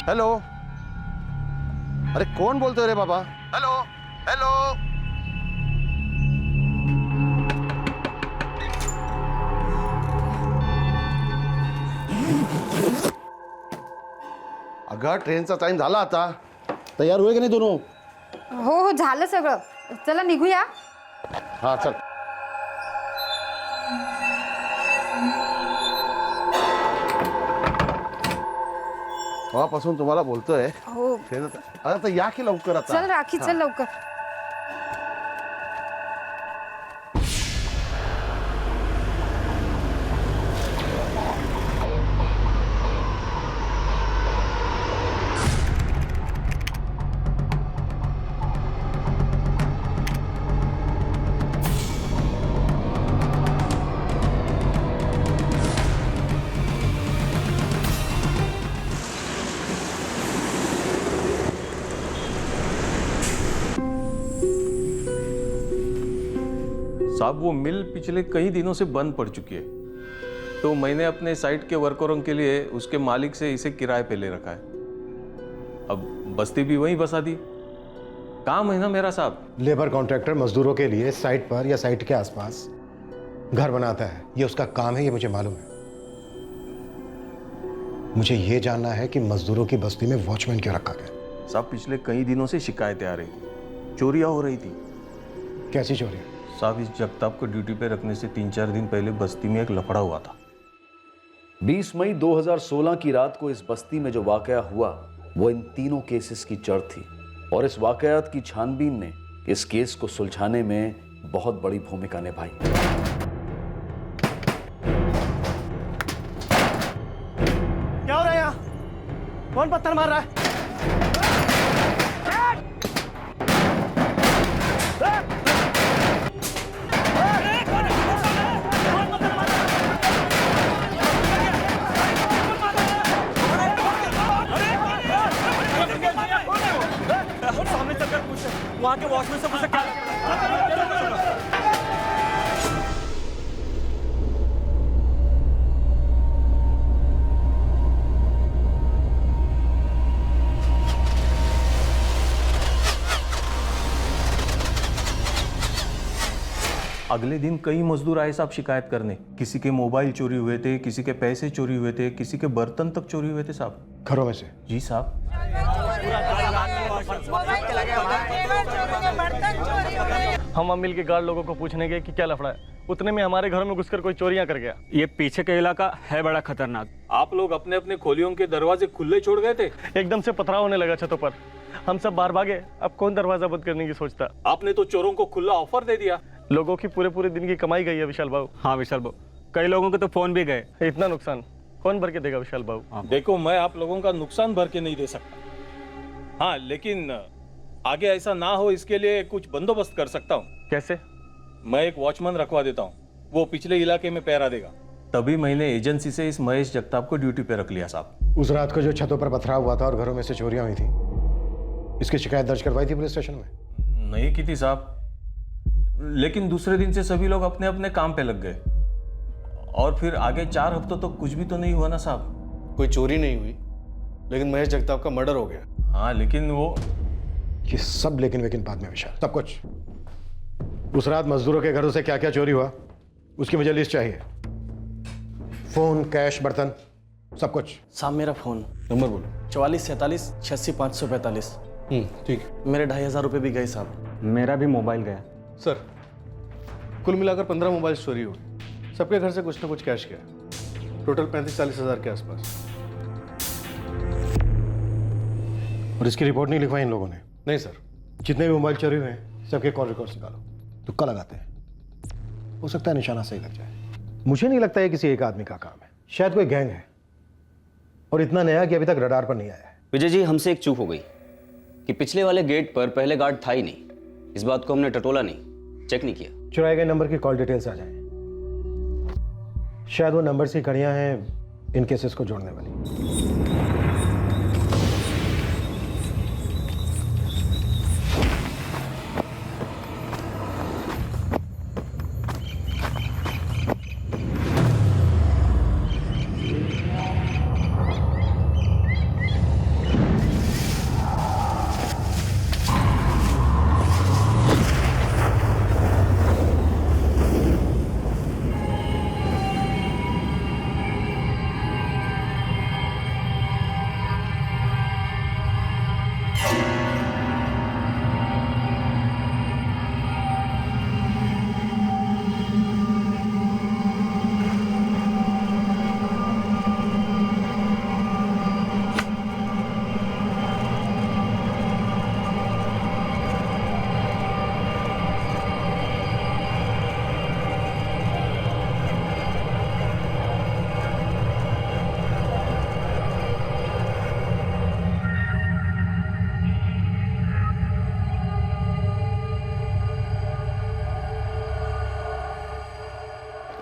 [SPEAKER 19] हेलो, अरे कौन बोलते रे बाबा? हेलो हेलो, अगं ट्रेनचा टाइम झाला आता. तयार होय की नाही दोनों?
[SPEAKER 12] हो हो झालं सगळं. चला निघूया.
[SPEAKER 19] हा चल. तेव्हापासून तुम्हाला बोलतोय.
[SPEAKER 12] हो.
[SPEAKER 19] आता या की लवकर आता.
[SPEAKER 12] चल राखी चल लवकर.
[SPEAKER 17] साहब वो मिल पिछले कई दिनों से बंद पड़ चुकी है, तो मैंने अपने साइट के वर्करों के लिए उसके मालिक से इसे किराए पे ले रखा है। अब बस्ती भी वहीं बसा दी। काम है ना मेरा साहब।
[SPEAKER 2] लेबर कॉन्ट्रैक्टर मजदूरों के लिए साइट पर या साइट के आसपास घर बनाता है, ये उसका काम है, ये मुझे मालूम है। मुझे ये जानना है कि मजदूरों की बस्ती में वॉचमैन क्यों रखा गया।
[SPEAKER 17] साहब पिछले कई दिनों से शिकायतें आ रही थी, चोरियां हो रही थी।
[SPEAKER 2] कैसी चोरियां?
[SPEAKER 17] साहब इस जगताप को ड्यूटी पे रखने से 3-4 दिन पहले बस्ती में एक लफड़ा हुआ था।
[SPEAKER 9] 20 मई 2016 की रात को इस बस्ती में जो वाकया हुआ वो इन तीनों केसेस की जड़ थी, और इस वाकयात की छानबीन ने इस केस को सुलझाने में बहुत बड़ी भूमिका निभाई।
[SPEAKER 8] क्या हो रहा है यहाँ? कौन पत्थर मार रहा है? सामने चलकर पूछ, वहां के वॉचमैन से पूछ क्या।
[SPEAKER 17] अगले दिन कई मजदूर आए साहब शिकायत करने। किसी के मोबाइल चोरी हुए थे, किसी के पैसे चोरी हुए थे, किसी के बर्तन तक चोरी हुए थे साहब।
[SPEAKER 2] घरों में से?
[SPEAKER 17] जी साहब।
[SPEAKER 8] हम मिल के गार्ड लोगों को पूछने गए कि क्या लफड़ा है, उतने में हमारे घर में घुसकर कोई चोरियां कर गया।
[SPEAKER 15] ये पीछे का इलाका है बड़ा खतरनाक।
[SPEAKER 17] आप लोग अपने अपने खोलियों के दरवाजे खुले छोड़ गए थे।
[SPEAKER 8] एकदम से पथराव होने लगा छतों पर, हम सब बाहर भागे। अब कौन दरवाजा बंद करने की सोचता।
[SPEAKER 17] आपने तो चोरों को खुला ऑफर दे दिया।
[SPEAKER 8] लोगों की पूरे दिन की कमाई गई है विशाल बाबू।
[SPEAKER 15] हाँ विशाल बाबू, कई लोगों के तो फोन भी गए।
[SPEAKER 8] इतना नुकसान कौन भर के देगा विशाल बाबू?
[SPEAKER 17] देखो मैं आप लोगों का नुकसान भर के नहीं दे सकता, हाँ लेकिन आगे ऐसा ना हो इसके लिए कुछ बंदोबस्त कर सकता हूँ।
[SPEAKER 8] कैसे?
[SPEAKER 17] मैं एक वॉचमैन रखवा देता हूँ, वो पिछले इलाके में पहरा देगा। तभी मैंने एजेंसी से इस महेश जगताप को ड्यूटी पे रख लिया साहब।
[SPEAKER 2] उस रात को जो छतों पर पथराव हुआ था और घरों में से चोरियां हुई थी, इसकी शिकायत दर्ज करवाई थी पुलिस स्टेशन में?
[SPEAKER 17] नहीं की थी साहब, लेकिन दूसरे दिन से सभी लोग अपने अपने काम पे लग गए, और फिर आगे 4 हफ्तों तो कुछ भी तो नहीं हुआ ना साहब।
[SPEAKER 2] कोई चोरी नहीं हुई, लेकिन महेश जगताप का मर्डर हो गया।
[SPEAKER 17] हाँ लेकिन वो
[SPEAKER 2] ये सब लेकिन बाद में विशाल, सब कुछ। उस रात मजदूरों के घरों से क्या क्या चोरी हुआ उसकी मुझे लिस्ट चाहिए। फोन, कैश, बर्तन, सब कुछ।
[SPEAKER 8] साहब मेरा फोन
[SPEAKER 2] नंबर बोलो।
[SPEAKER 8] 44 47 86 545।
[SPEAKER 2] ठीक।
[SPEAKER 8] मेरे 2500 रुपये भी गए साहब।
[SPEAKER 15] मेरा भी मोबाइल गया।
[SPEAKER 2] सर कुल मिलाकर 15 मोबाइल चोरी हुई, सबके घर से कुछ ना कुछ कैश गया, टोटल 35-40 हज़ार के आसपास। और इसकी रिपोर्ट नहीं लिखवाई इन लोगों ने? नहीं सर। जितने भी मोबाइल चोरी हुए हैं सबके कॉल रिकॉर्ड्स निकालो, तुक्का लगाते हैं, हो सकता है निशाना सही लग जाए। मुझे नहीं लगता है किसी एक आदमी का काम है, शायद कोई गैंग है, और इतना नया कि अभी तक रडार पर नहीं आया है।
[SPEAKER 15] विजय जी हमसे एक चूक हो गई कि पिछले वाले गेट पर पहले गार्ड था ही नहीं। इस बात को हमने टटोला नहीं, चेक नहीं किया।
[SPEAKER 2] चुराए गए नंबर की कॉल डिटेल्स आ जाए, शायद वो नंबर की कड़ियां हैं इन केसेस को जोड़ने वाली।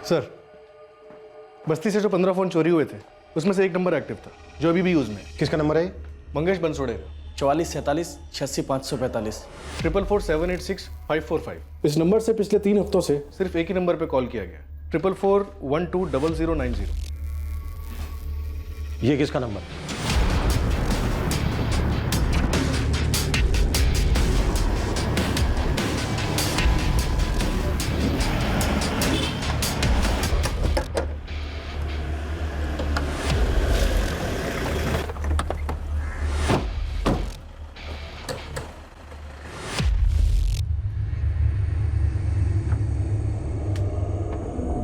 [SPEAKER 11] सर बस्ती से जो 15 फोन चोरी हुए थे उसमें से एक नंबर एक्टिव था जो अभी भी यूज में है।
[SPEAKER 2] किसका नंबर है?
[SPEAKER 11] मंगेश बनसोड़े।
[SPEAKER 8] 4447865545।
[SPEAKER 11] 444786545। इस नंबर से पिछले 3 हफ्तों से सिर्फ एक ही नंबर पे कॉल किया गया, 444120090।
[SPEAKER 2] ये किसका नंबर?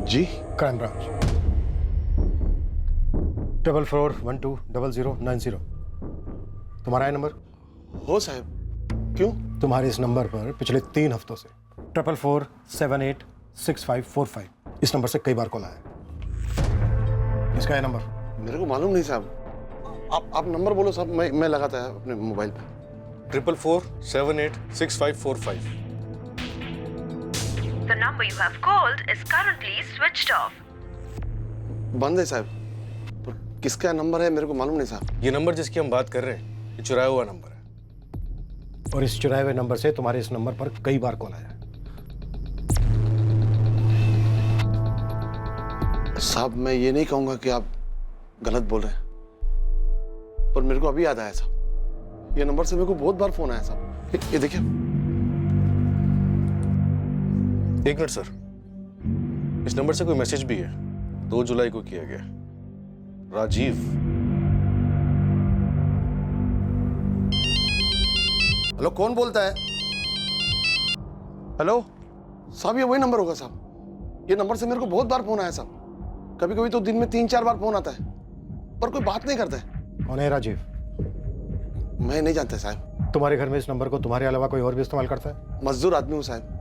[SPEAKER 19] जी,
[SPEAKER 2] क्राइम ब्रांच। 444120090। तुम्हारा है नंबर?
[SPEAKER 19] हो साहब। क्यों?
[SPEAKER 2] तुम्हारे इस नंबर पर पिछले 3 हफ्तों से 444786545 इस नंबर से कई बार कॉल आया है। इसका है नंबर?
[SPEAKER 19] मेरे को मालूम नहीं साहब। आप नंबर बोलो साहब, मैं लगाता है अपने मोबाइल पे।
[SPEAKER 11] 444786545।
[SPEAKER 14] The number you have called is currently switched off.
[SPEAKER 19] बंद है साहब। तो किसका नंबर है मेरे को मालूम नहीं साहब।
[SPEAKER 11] ये नंबर जिसकी हम बात कर रहे हैं, ये चुराया हुआ नंबर है।
[SPEAKER 2] और इस चुराए हुए नंबर से तुम्हारे इस नंबर पर कई बार कॉल आया है।
[SPEAKER 19] साहब मैं ये नहीं कहूंगा कि आप गलत बोल रहे हैं, पर मेरे को अभी याद आया साहब, ये नंबर से मेरे को बहुत बार फोन आया साहब। ये देखिए।
[SPEAKER 11] एक मिनट सर, इस नंबर से कोई मैसेज भी है, 2 जुलाई को किया गया। राजीव।
[SPEAKER 19] हेलो, कौन बोलता है? हेलो साहब, ये वही नंबर होगा साहब। ये नंबर से मेरे को बहुत बार फोन आया साहब। कभी कभी तो दिन में 3-4 बार फोन आता है, पर कोई बात नहीं करता है।
[SPEAKER 2] कौन है राजीव?
[SPEAKER 19] मैं नहीं जानता साहब।
[SPEAKER 2] तुम्हारे घर में इस नंबर को तुम्हारे अलावा कोई और भी इस्तेमाल करता है?
[SPEAKER 19] मजदूर आदमी हूँ साहब।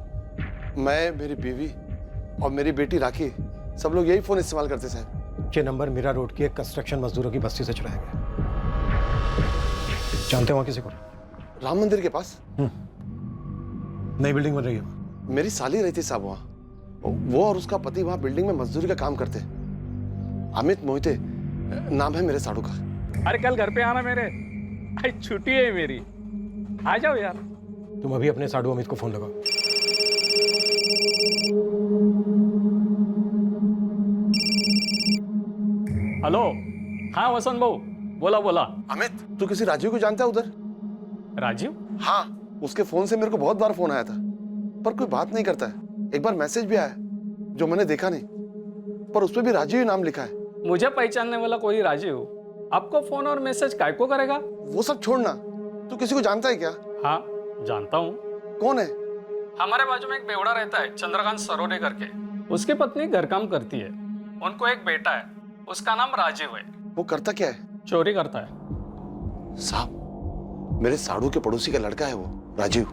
[SPEAKER 19] मैं, मेरी बीवी और मेरी बेटी राखी, सब लोग यही फोन इस्तेमाल करते साहब।
[SPEAKER 2] ये नंबर मीरा रोड की एक कंस्ट्रक्शन मजदूरों की बस्ती से चुराया गया। जानते हो वहाँ किसी को?
[SPEAKER 19] राम मंदिर के पास
[SPEAKER 2] नई बिल्डिंग बन रही है।
[SPEAKER 19] मेरी साली रहती साहब वहाँ। वो और उसका पति वहाँ बिल्डिंग में मजदूरी का काम करते। अमित मोहिते नाम है मेरे साड़ू का।
[SPEAKER 16] अरे कल घर पे आना मेरे, आज छुट्टी है मेरी, आ जाओ यार।
[SPEAKER 2] तुम अभी अपने साड़ू अमित को फोन लगाओ।
[SPEAKER 16] हेलो, हाँ वसंत भाऊ, बोला बोला।
[SPEAKER 19] अमित, तू किसी राजीव को जानता है उधर?
[SPEAKER 16] राजीव?
[SPEAKER 19] हाँ, उसके फोन से मेरे को बहुत बार फोन आया था, पर कोई बात नहीं करता है। एक बार मैसेज भी आया जो मैंने देखा नहीं, पर उसपे भी राजीव ही नाम लिखा है।
[SPEAKER 16] मुझे पहचानने वाला कोई राजीव आपको फोन और मैसेज काय को करेगा?
[SPEAKER 19] वो सब छोड़ना, तू किसी को जानता है क्या?
[SPEAKER 16] हाँ जानता हूँ।
[SPEAKER 19] कौन है?
[SPEAKER 16] हमारे बाजू में एक बेवड़ा रहता है, चंद्रकांत सरोदे करके। उसकी पत्नी घर काम करती है, उनको एक बेटा है, उसका नाम राजीव है।
[SPEAKER 19] वो करता क्या है?
[SPEAKER 16] चोरी करता है
[SPEAKER 19] साहब। मेरे साड़ू के पड़ोसी का लड़का है वो राजीव।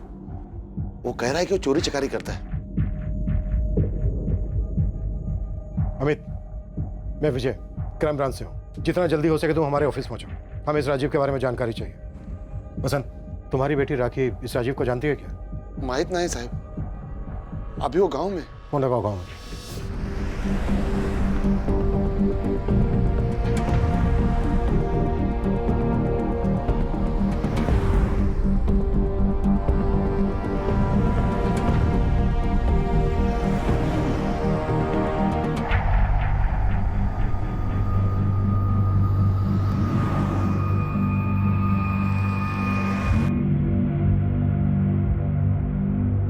[SPEAKER 19] वो कह रहा है कि वो चोरी चकारी करता है।
[SPEAKER 2] अमित, मैं विजय, क्राइम ब्रांच से हूँ। जितना जल्दी हो सके तुम हमारे ऑफिस पहुंचो, हमें इस राजीव के बारे में जानकारी चाहिए। बसंत, तुम्हारी बेटी राखी इस राजीव को जानती है क्या?
[SPEAKER 19] माहित नहीं साहब, अभी वो गांव में।
[SPEAKER 2] कौन लगाओ गाँव में?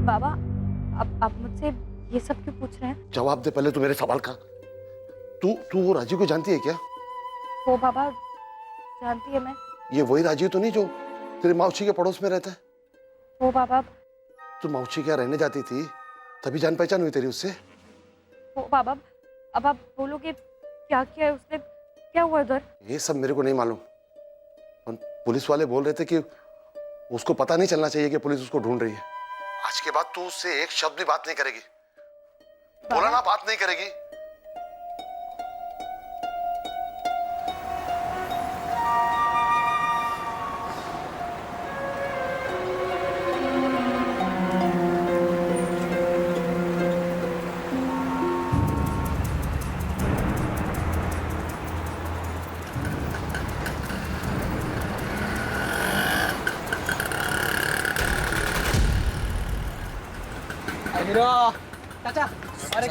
[SPEAKER 14] बाबा, अब आप मुझसे ये सब क्यों पूछ रहे हैं?
[SPEAKER 19] जवाब दे पहले तू मेरे सवाल का। तू वो राजीव को जानती है क्या?
[SPEAKER 14] वो बाबा, जानती है मैं।
[SPEAKER 19] ये वही राजीव तो नहीं जो तेरे मौसी के पड़ोस में रहता है?
[SPEAKER 14] वो बाबा।
[SPEAKER 19] तू मौसी क्या रहने जाती थी, तभी जान पहचान हुई तेरी उससे?
[SPEAKER 14] वो बाबा, अब आप बोलोगे क्या किया है उसने, क्या हुआ उधर?
[SPEAKER 19] ये सब मेरे को नहीं मालूम। पुलिस वाले बोल रहे थे कि उसको पता नहीं चलना चाहिए कि पुलिस उसको ढूंढ रही है। आज के बाद तू उससे एक शब्द भी बात नहीं करेगी। बोला ना, बात नहीं करेगी।
[SPEAKER 8] हीरो चाचा अरे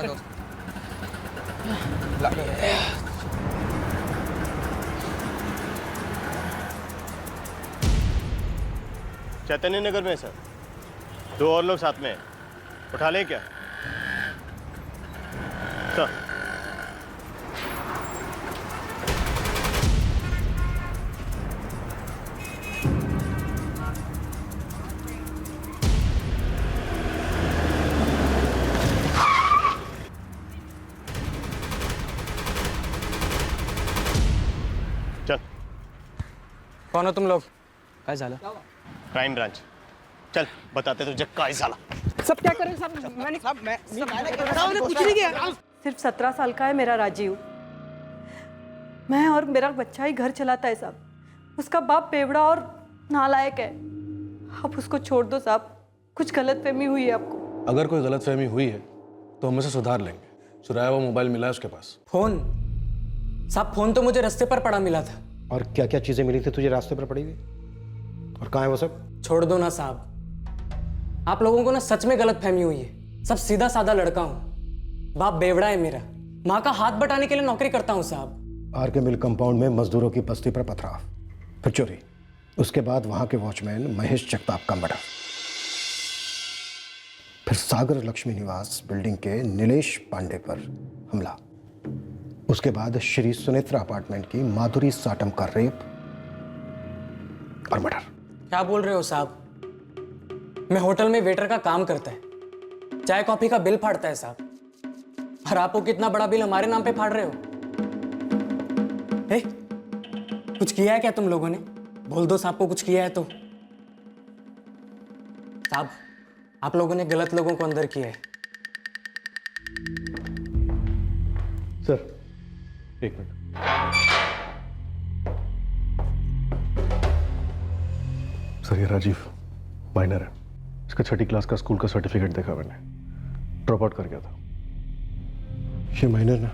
[SPEAKER 2] चैतन्य नगर में सर, 2 और लोग साथ में हैं। उठा लें क्या सर? चल।
[SPEAKER 8] कौन हो तुम लोग? काय झालं?
[SPEAKER 2] क्राइम ब्रांच, चल बताते तुझे काय झाला।
[SPEAKER 18] सब क्या करें सब मैंने कुछ नहीं किया। सिर्फ 17 साल का है मेरा राजीव। मैं और मेरा बच्चा ही घर चलाता है साहब। उसका बाप बेवड़ा और नालायक है। आप उसको छोड़ दो साहब, कुछ गलतफहमी हुई है आपको।
[SPEAKER 11] अगर कोई गलतफहमी हुई है तो हम उसे सुधार लेंगे। चुराया हुआ मोबाइल मिला है उसके पास।
[SPEAKER 8] फोन साहब, फोन तो मुझे रास्ते पर पड़ा मिला था।
[SPEAKER 2] और क्या क्या चीजें मिली थी तुझे रास्ते पर पड़ी हुई? और कहाँ है वो सब?
[SPEAKER 8] छोड़ दो ना साहब, आप लोगों को ना सच में गलतफहमी हुई है। सब सीधा साधा लड़का हूँ, बाप बेवड़ा है मेरा, माँ का हाथ बटाने के लिए नौकरी करता हूँ साहब।
[SPEAKER 2] आर के मिल कंपाउंड में मजदूरों की बस्ती पर पथराव, फिर चोरी, उसके बाद वहां के वॉचमैन महेश जगताप का मर्डर, फिर सागर लक्ष्मी निवास बिल्डिंग के नीलेश पांडे पर हमला, उसके बाद श्री सुनेत्रा अपार्टमेंट की माधुरी साटम का रेप और मर्डर।
[SPEAKER 8] क्या बोल रहे हो साहब? मैं होटल में वेटर का काम करता है, चाय कॉफी का बिल फाड़ता है साहब, और आप वो कितना बड़ा बिल हमारे नाम पे फाड़ रहे हो? कुछ किया है क्या तुम लोगों ने? बोल दो साहब को कुछ किया है तो। साहब, आप लोगों ने गलत लोगों को अंदर किया है।
[SPEAKER 11] सर एक मिनट। सर ये राजीव माइनर है, इसका 6ठी क्लास का स्कूल का सर्टिफिकेट देखा मैंने, ड्रॉप आउट कर गया था। ये माइनर ना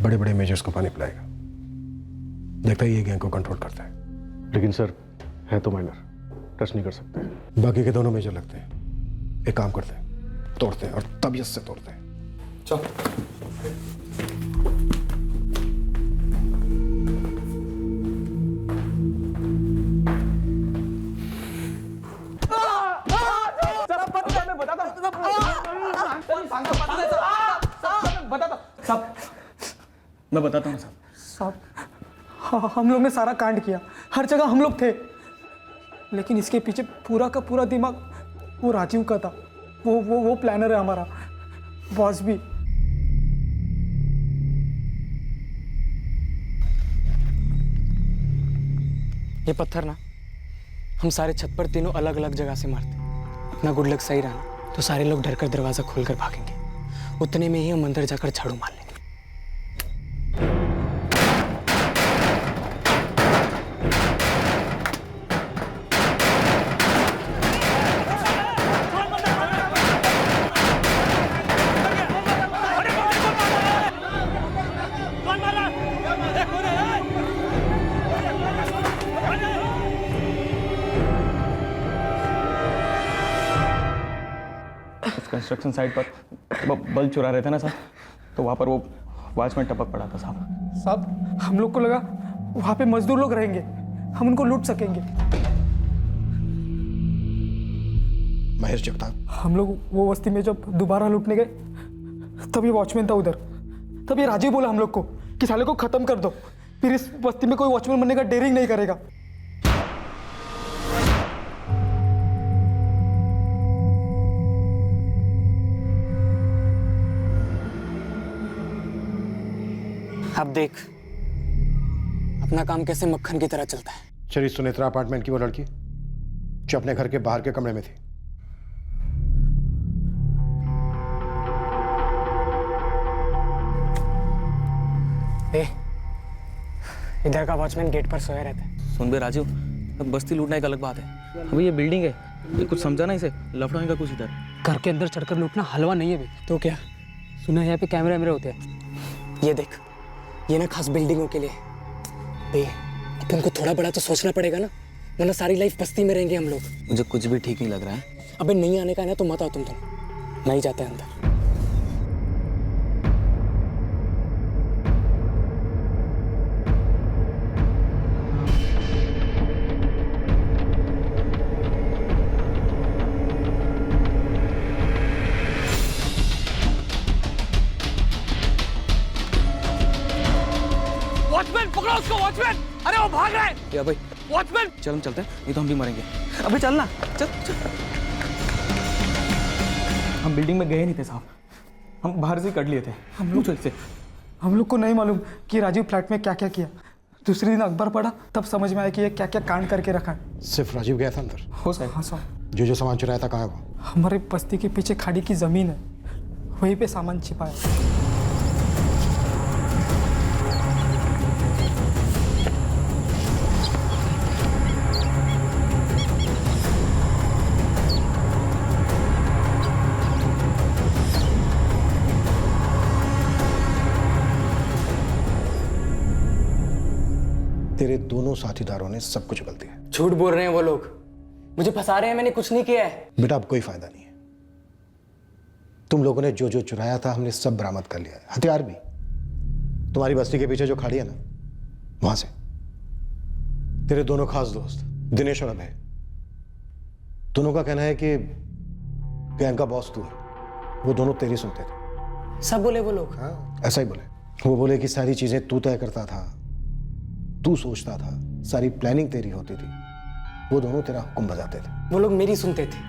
[SPEAKER 11] बड़े बड़े मेजर्स को पानी पिलाएगा, देखता ही ये गैंग को कंट्रोल करता है। लेकिन सर है तो माइनर, टच नहीं कर सकते। बाकी के दोनों मेजर लगते हैं। एक काम करते हैं, तोड़ते हैं और तबीयत से तोड़ते हैं। चल।
[SPEAKER 8] साहब मैं बताता हूँ साहब।
[SPEAKER 7] हम लोग ने सारा कांड किया, हर जगह हम लोग थे, लेकिन इसके पीछे पूरा का पूरा दिमाग वो राजीव का था। वो प्लानर है हमारा, बॉस भी।
[SPEAKER 8] ये पत्थर ना हम सारे छत पर तीनों अलग अलग जगह से मारते। अपना गुड लक सही रहा तो सारे लोग डरकर दरवाजा खोलकर भागेंगे। उतने में ही हम अंदर जाकर झाड़ू मार लेंगे।
[SPEAKER 20] कंस्ट्रक्शन साइट पर बल्ब चुरा रहे थे ना साहब, तो वहाँ पर वो वॉचमैन टपक पड़ा था
[SPEAKER 7] साहब हम लोग को लगा वहाँ पे मजदूर लोग रहेंगे, हम उनको लूट सकेंगे।
[SPEAKER 2] महेश जगताप,
[SPEAKER 7] हम लोग वो बस्ती में जब दोबारा लूटने गए तभी वॉचमैन था उधर। तभी राजीव बोला हम लोग को कि साले को खत्म कर दो, फिर इस बस्ती में कोई वॉचमैन बनने का डेयरिंग नहीं करेगा।
[SPEAKER 8] अब देख अपना काम कैसे मक्खन की तरह चलता है।
[SPEAKER 2] श्री सुनेत्रा अपार्टमेंट की वो लड़की जो अपने घर के बाहर के कमरे में थी,
[SPEAKER 8] इधर का वॉचमैन गेट पर सोया रहता है।
[SPEAKER 20] सुन बे राजीव, अब बस्ती लूटना एक अलग बात है। अभी ये बिल्डिंग है, ये कुछ समझा ना इसे, लफड़ा का कुछ इधर।
[SPEAKER 8] घर के अंदर चढ़कर लूटना हलवा नहीं है बे। तो क्या सुना है यहाँ पे कैमरे वैमरे होते हैं। ये देख, ये ना खास बिल्डिंगों के लिए बे, अपन को थोड़ा बड़ा तो सोचना पड़ेगा ना, वरना सारी लाइफ बस्ती में रहेंगे हम लोग।
[SPEAKER 20] मुझे कुछ भी ठीक नहीं लग रहा है।
[SPEAKER 8] अबे नहीं आने का है ना तो मत आओ तुम।
[SPEAKER 13] नहीं जाते अंदर।
[SPEAKER 20] वॉचमैन पकड़ो उसको, वॉचमैन! अरे वो भाग रहा है। क्या भाई? वॉचमैन! चल हम चलते हैं, नहीं तो हम भी मरेंगे। अबे चलना, चल चल।
[SPEAKER 7] हम बिल्डिंग में गए नहीं थे साहब, हम बाहर से ही कट लिए थे। हम लोग को नहीं मालूम कि राजीव फ्लैट में क्या क्या किया। दूसरे दिन अखबार पढ़ा तब समझ में आया कि ये क्या क्या कांड करके रखा है।
[SPEAKER 11] सिर्फ राजीव गया था अंदर?
[SPEAKER 7] हो साहब। हाँ साहब।
[SPEAKER 11] जो सामान चुराया था कहाँ है वो?
[SPEAKER 7] हमारे बस्ती के पीछे खाड़ी की जमीन है, वहीं पे सामान छिपाया।
[SPEAKER 11] तेरे दोनों साथीदारों ने सब कुछ गलती है।
[SPEAKER 13] झूठ बोल रहे हैं वो लोग, मुझे फंसा रहे हैं, मैंने कुछ नहीं किया है।
[SPEAKER 11] बेटा अब कोई फायदा नहीं है, तुम लोगों ने जो जो चुराया था हमने सब बरामद कर लिया है, हथियार भी। तुम्हारी बस्ती के पीछे जो खाड़ी है ना, वहां से तेरे दोनों खास दोस्त दिनेश और अभय, दोनों का कहना है कि गैंग का बॉस तू है। वो दोनों तेरी सुनते थे।
[SPEAKER 13] सब बोले वो लोग?
[SPEAKER 11] हाँ ऐसा ही बोले। वो बोले कि सारी चीजें तू तय करता था, तू सोचता था, सारी प्लानिंग तेरी होती थी, वो दोनों तेरा हुक्म बजाते थे।
[SPEAKER 13] वो लोग मेरी सुनते थे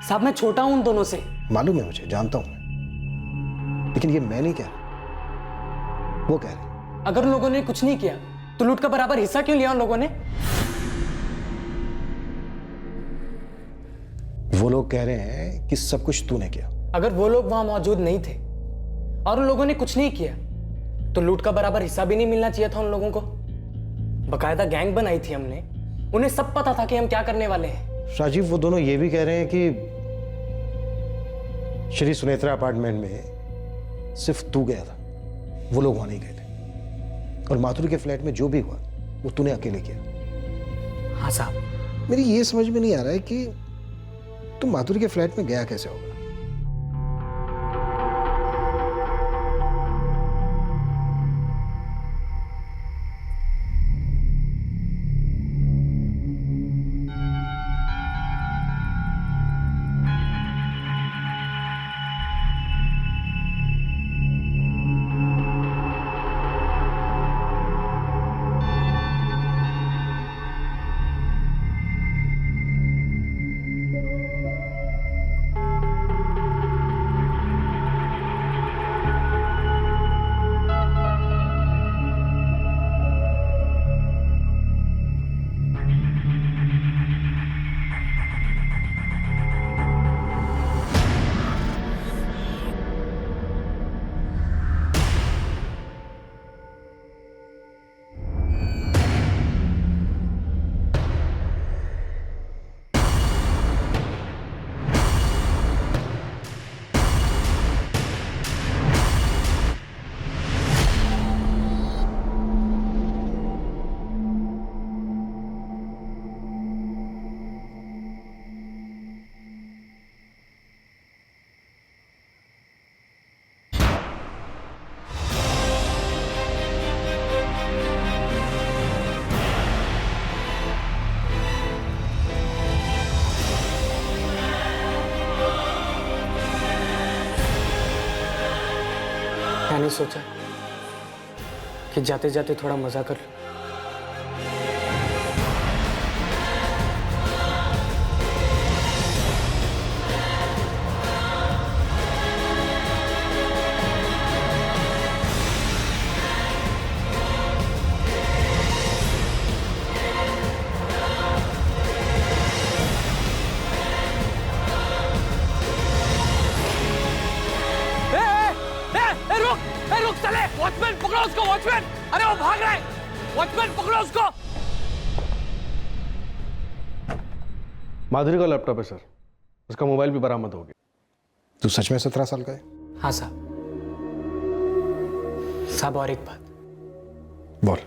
[SPEAKER 13] साहब, मैं छोटा हूं उन दोनों से।
[SPEAKER 11] मालूम है मुझे, जानता हूं मैं, लेकिन ये मैं नहीं कह रहा, वो कह रहे।
[SPEAKER 13] अगर उन लोगों ने कुछ नहीं किया तो लूट का बराबर हिस्सा क्यों लिया उन लोगों ने?
[SPEAKER 11] वो लोग कह रहे हैं कि सब कुछ तूने किया।
[SPEAKER 13] अगर वो लोग वहां मौजूद नहीं थे और उन लोगों ने कुछ नहीं किया तो लूट का बराबर हिस्सा भी नहीं मिलना चाहिए था उन लोगों को। बकायदा गैंग बनाई थी हमने, उन्हें सब पता था कि हम क्या करने वाले हैं।
[SPEAKER 11] राजीव वो दोनों ये भी कह रहे हैं कि श्री सुनेत्रा अपार्टमेंट में सिर्फ तू गया था, वो लोग वहां नहीं गए थे, और माथुर के फ्लैट में जो भी हुआ वो तूने अकेले किया।
[SPEAKER 13] हाँ साहब।
[SPEAKER 11] मेरी ये समझ में नहीं आ रहा है कि तुम माथुर के फ्लैट में गया कैसे होगा।
[SPEAKER 13] मैंने सोचा कि जाते जाते थोड़ा मजा कर लूं।
[SPEAKER 20] रुक चले, वॉचमैन पकड़ो उसको, वॉचमैन! अरे वो भाग रहा है, वॉचमैन पकड़ो उसको।
[SPEAKER 11] माधुरी का लैपटॉप है सर, उसका मोबाइल भी बरामद हो गया। तू सच में 17 साल का है?
[SPEAKER 13] हाँ साहब। साहब और एक बात।
[SPEAKER 11] बोल।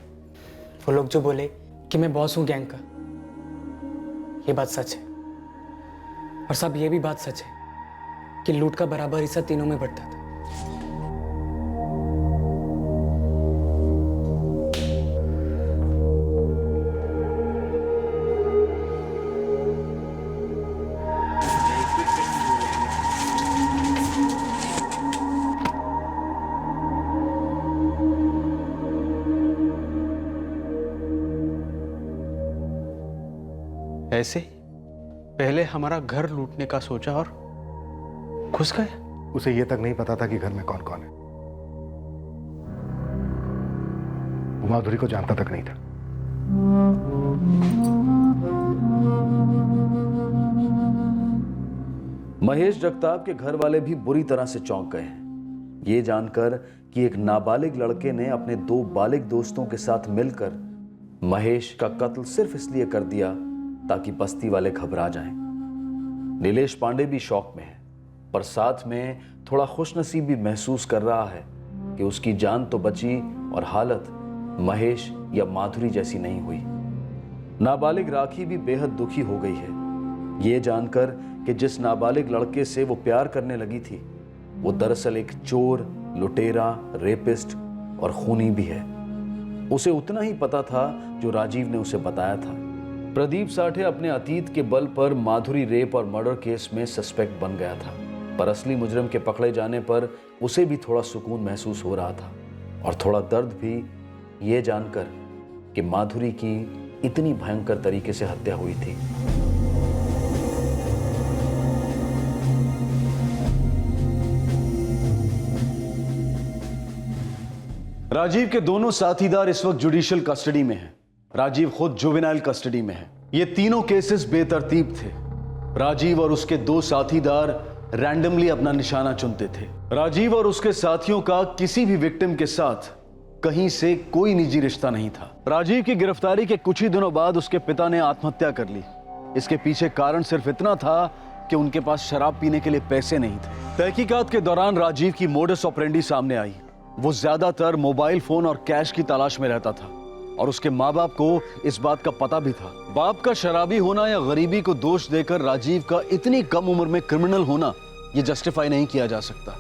[SPEAKER 13] वो लोग जो बोले कि मैं बॉस हूं गैंग का, ये बात सच है। और साहब ये भी बात सच है कि लूट का बराबर हिस्सा तीनों में बढ़ता था।
[SPEAKER 8] ऐसे पहले हमारा घर लूटने का सोचा और घुस गए।
[SPEAKER 2] उसे यह तक नहीं पता था कि घर में कौन कौन है। वो माधुरी को जानता तक नहीं था।
[SPEAKER 9] महेश जगताप के घर वाले भी बुरी तरह से चौंक गए हैं ये जानकर कि एक नाबालिग लड़के ने अपने 2 बालिग दोस्तों के साथ मिलकर महेश का कत्ल सिर्फ इसलिए कर दिया ताकि बस्ती वाले घबरा जाएं। नीलेश पांडे भी शौक में है, पर साथ में थोड़ा खुशनसीब भी महसूस कर रहा है कि उसकी जान तो बची और हालत महेश या माधुरी जैसी नहीं हुई। नाबालिग राखी भी बेहद दुखी हो गई है ये जानकर कि जिस नाबालिग लड़के से वो प्यार करने लगी थी वो दरअसल एक चोर, लुटेरा, रेपिस्ट और खूनी भी है। उसे उतना ही पता था जो राजीव ने उसे बताया था। प्रदीप साठे अपने अतीत के बल पर माधुरी रेप और मर्डर केस में सस्पेक्ट बन गया था, पर असली मुजरिम के पकड़े जाने पर उसे भी थोड़ा सुकून महसूस हो रहा था और थोड़ा दर्द भी ये जानकर कि माधुरी की इतनी भयंकर तरीके से हत्या हुई थी।
[SPEAKER 10] राजीव के दोनों साथीदार इस वक्त जुडिशियल कस्टडी में हैं। राजीव खुद जुवेनाइल कस्टडी में है। ये तीनों केसेस बेतरतीब थे। राजीव और उसके 2 साथीदार रैंडमली अपना निशाना चुनते थे। राजीव और उसके साथियों का किसी भी विक्टिम के साथ कहीं से कोई निजी रिश्ता नहीं था। राजीव की गिरफ्तारी के कुछ ही दिनों बाद उसके पिता ने आत्महत्या कर ली। इसके पीछे कारण सिर्फ इतना था कि उनके पास शराब पीने के लिए पैसे नहीं थे। तहकीकात के दौरान राजीव की मोडस ऑपरेंडी सामने आई। वो ज्यादातर मोबाइल फोन और कैश की तलाश में रहता था और उसके माँ बाप को इस बात का पता भी था। बाप का शराबी होना या गरीबी को दोष देकर राजीव का इतनी कम उम्र में क्रिमिनल होना ये जस्टिफाई नहीं किया जा सकता।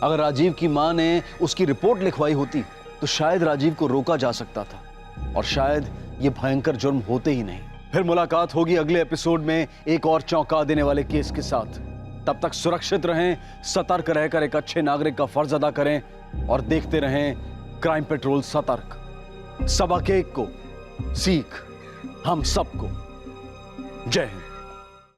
[SPEAKER 10] अगर राजीव की माँ ने उसकी रिपोर्ट लिखवाई होती तो शायद राजीव को रोका जा सकता था और शायद ये भयंकर जुर्म होते ही नहीं। फिर मुलाकात होगी अगले एपिसोड में एक और चौंका देने वाले केस के साथ। तब तक सुरक्षित रहें, सतर्क रहकर एक अच्छे नागरिक का फर्ज अदा करें और देखते रहें क्राइम पेट्रोल सतर्क। सबक एक को सीख हम सबको। जय हिंद।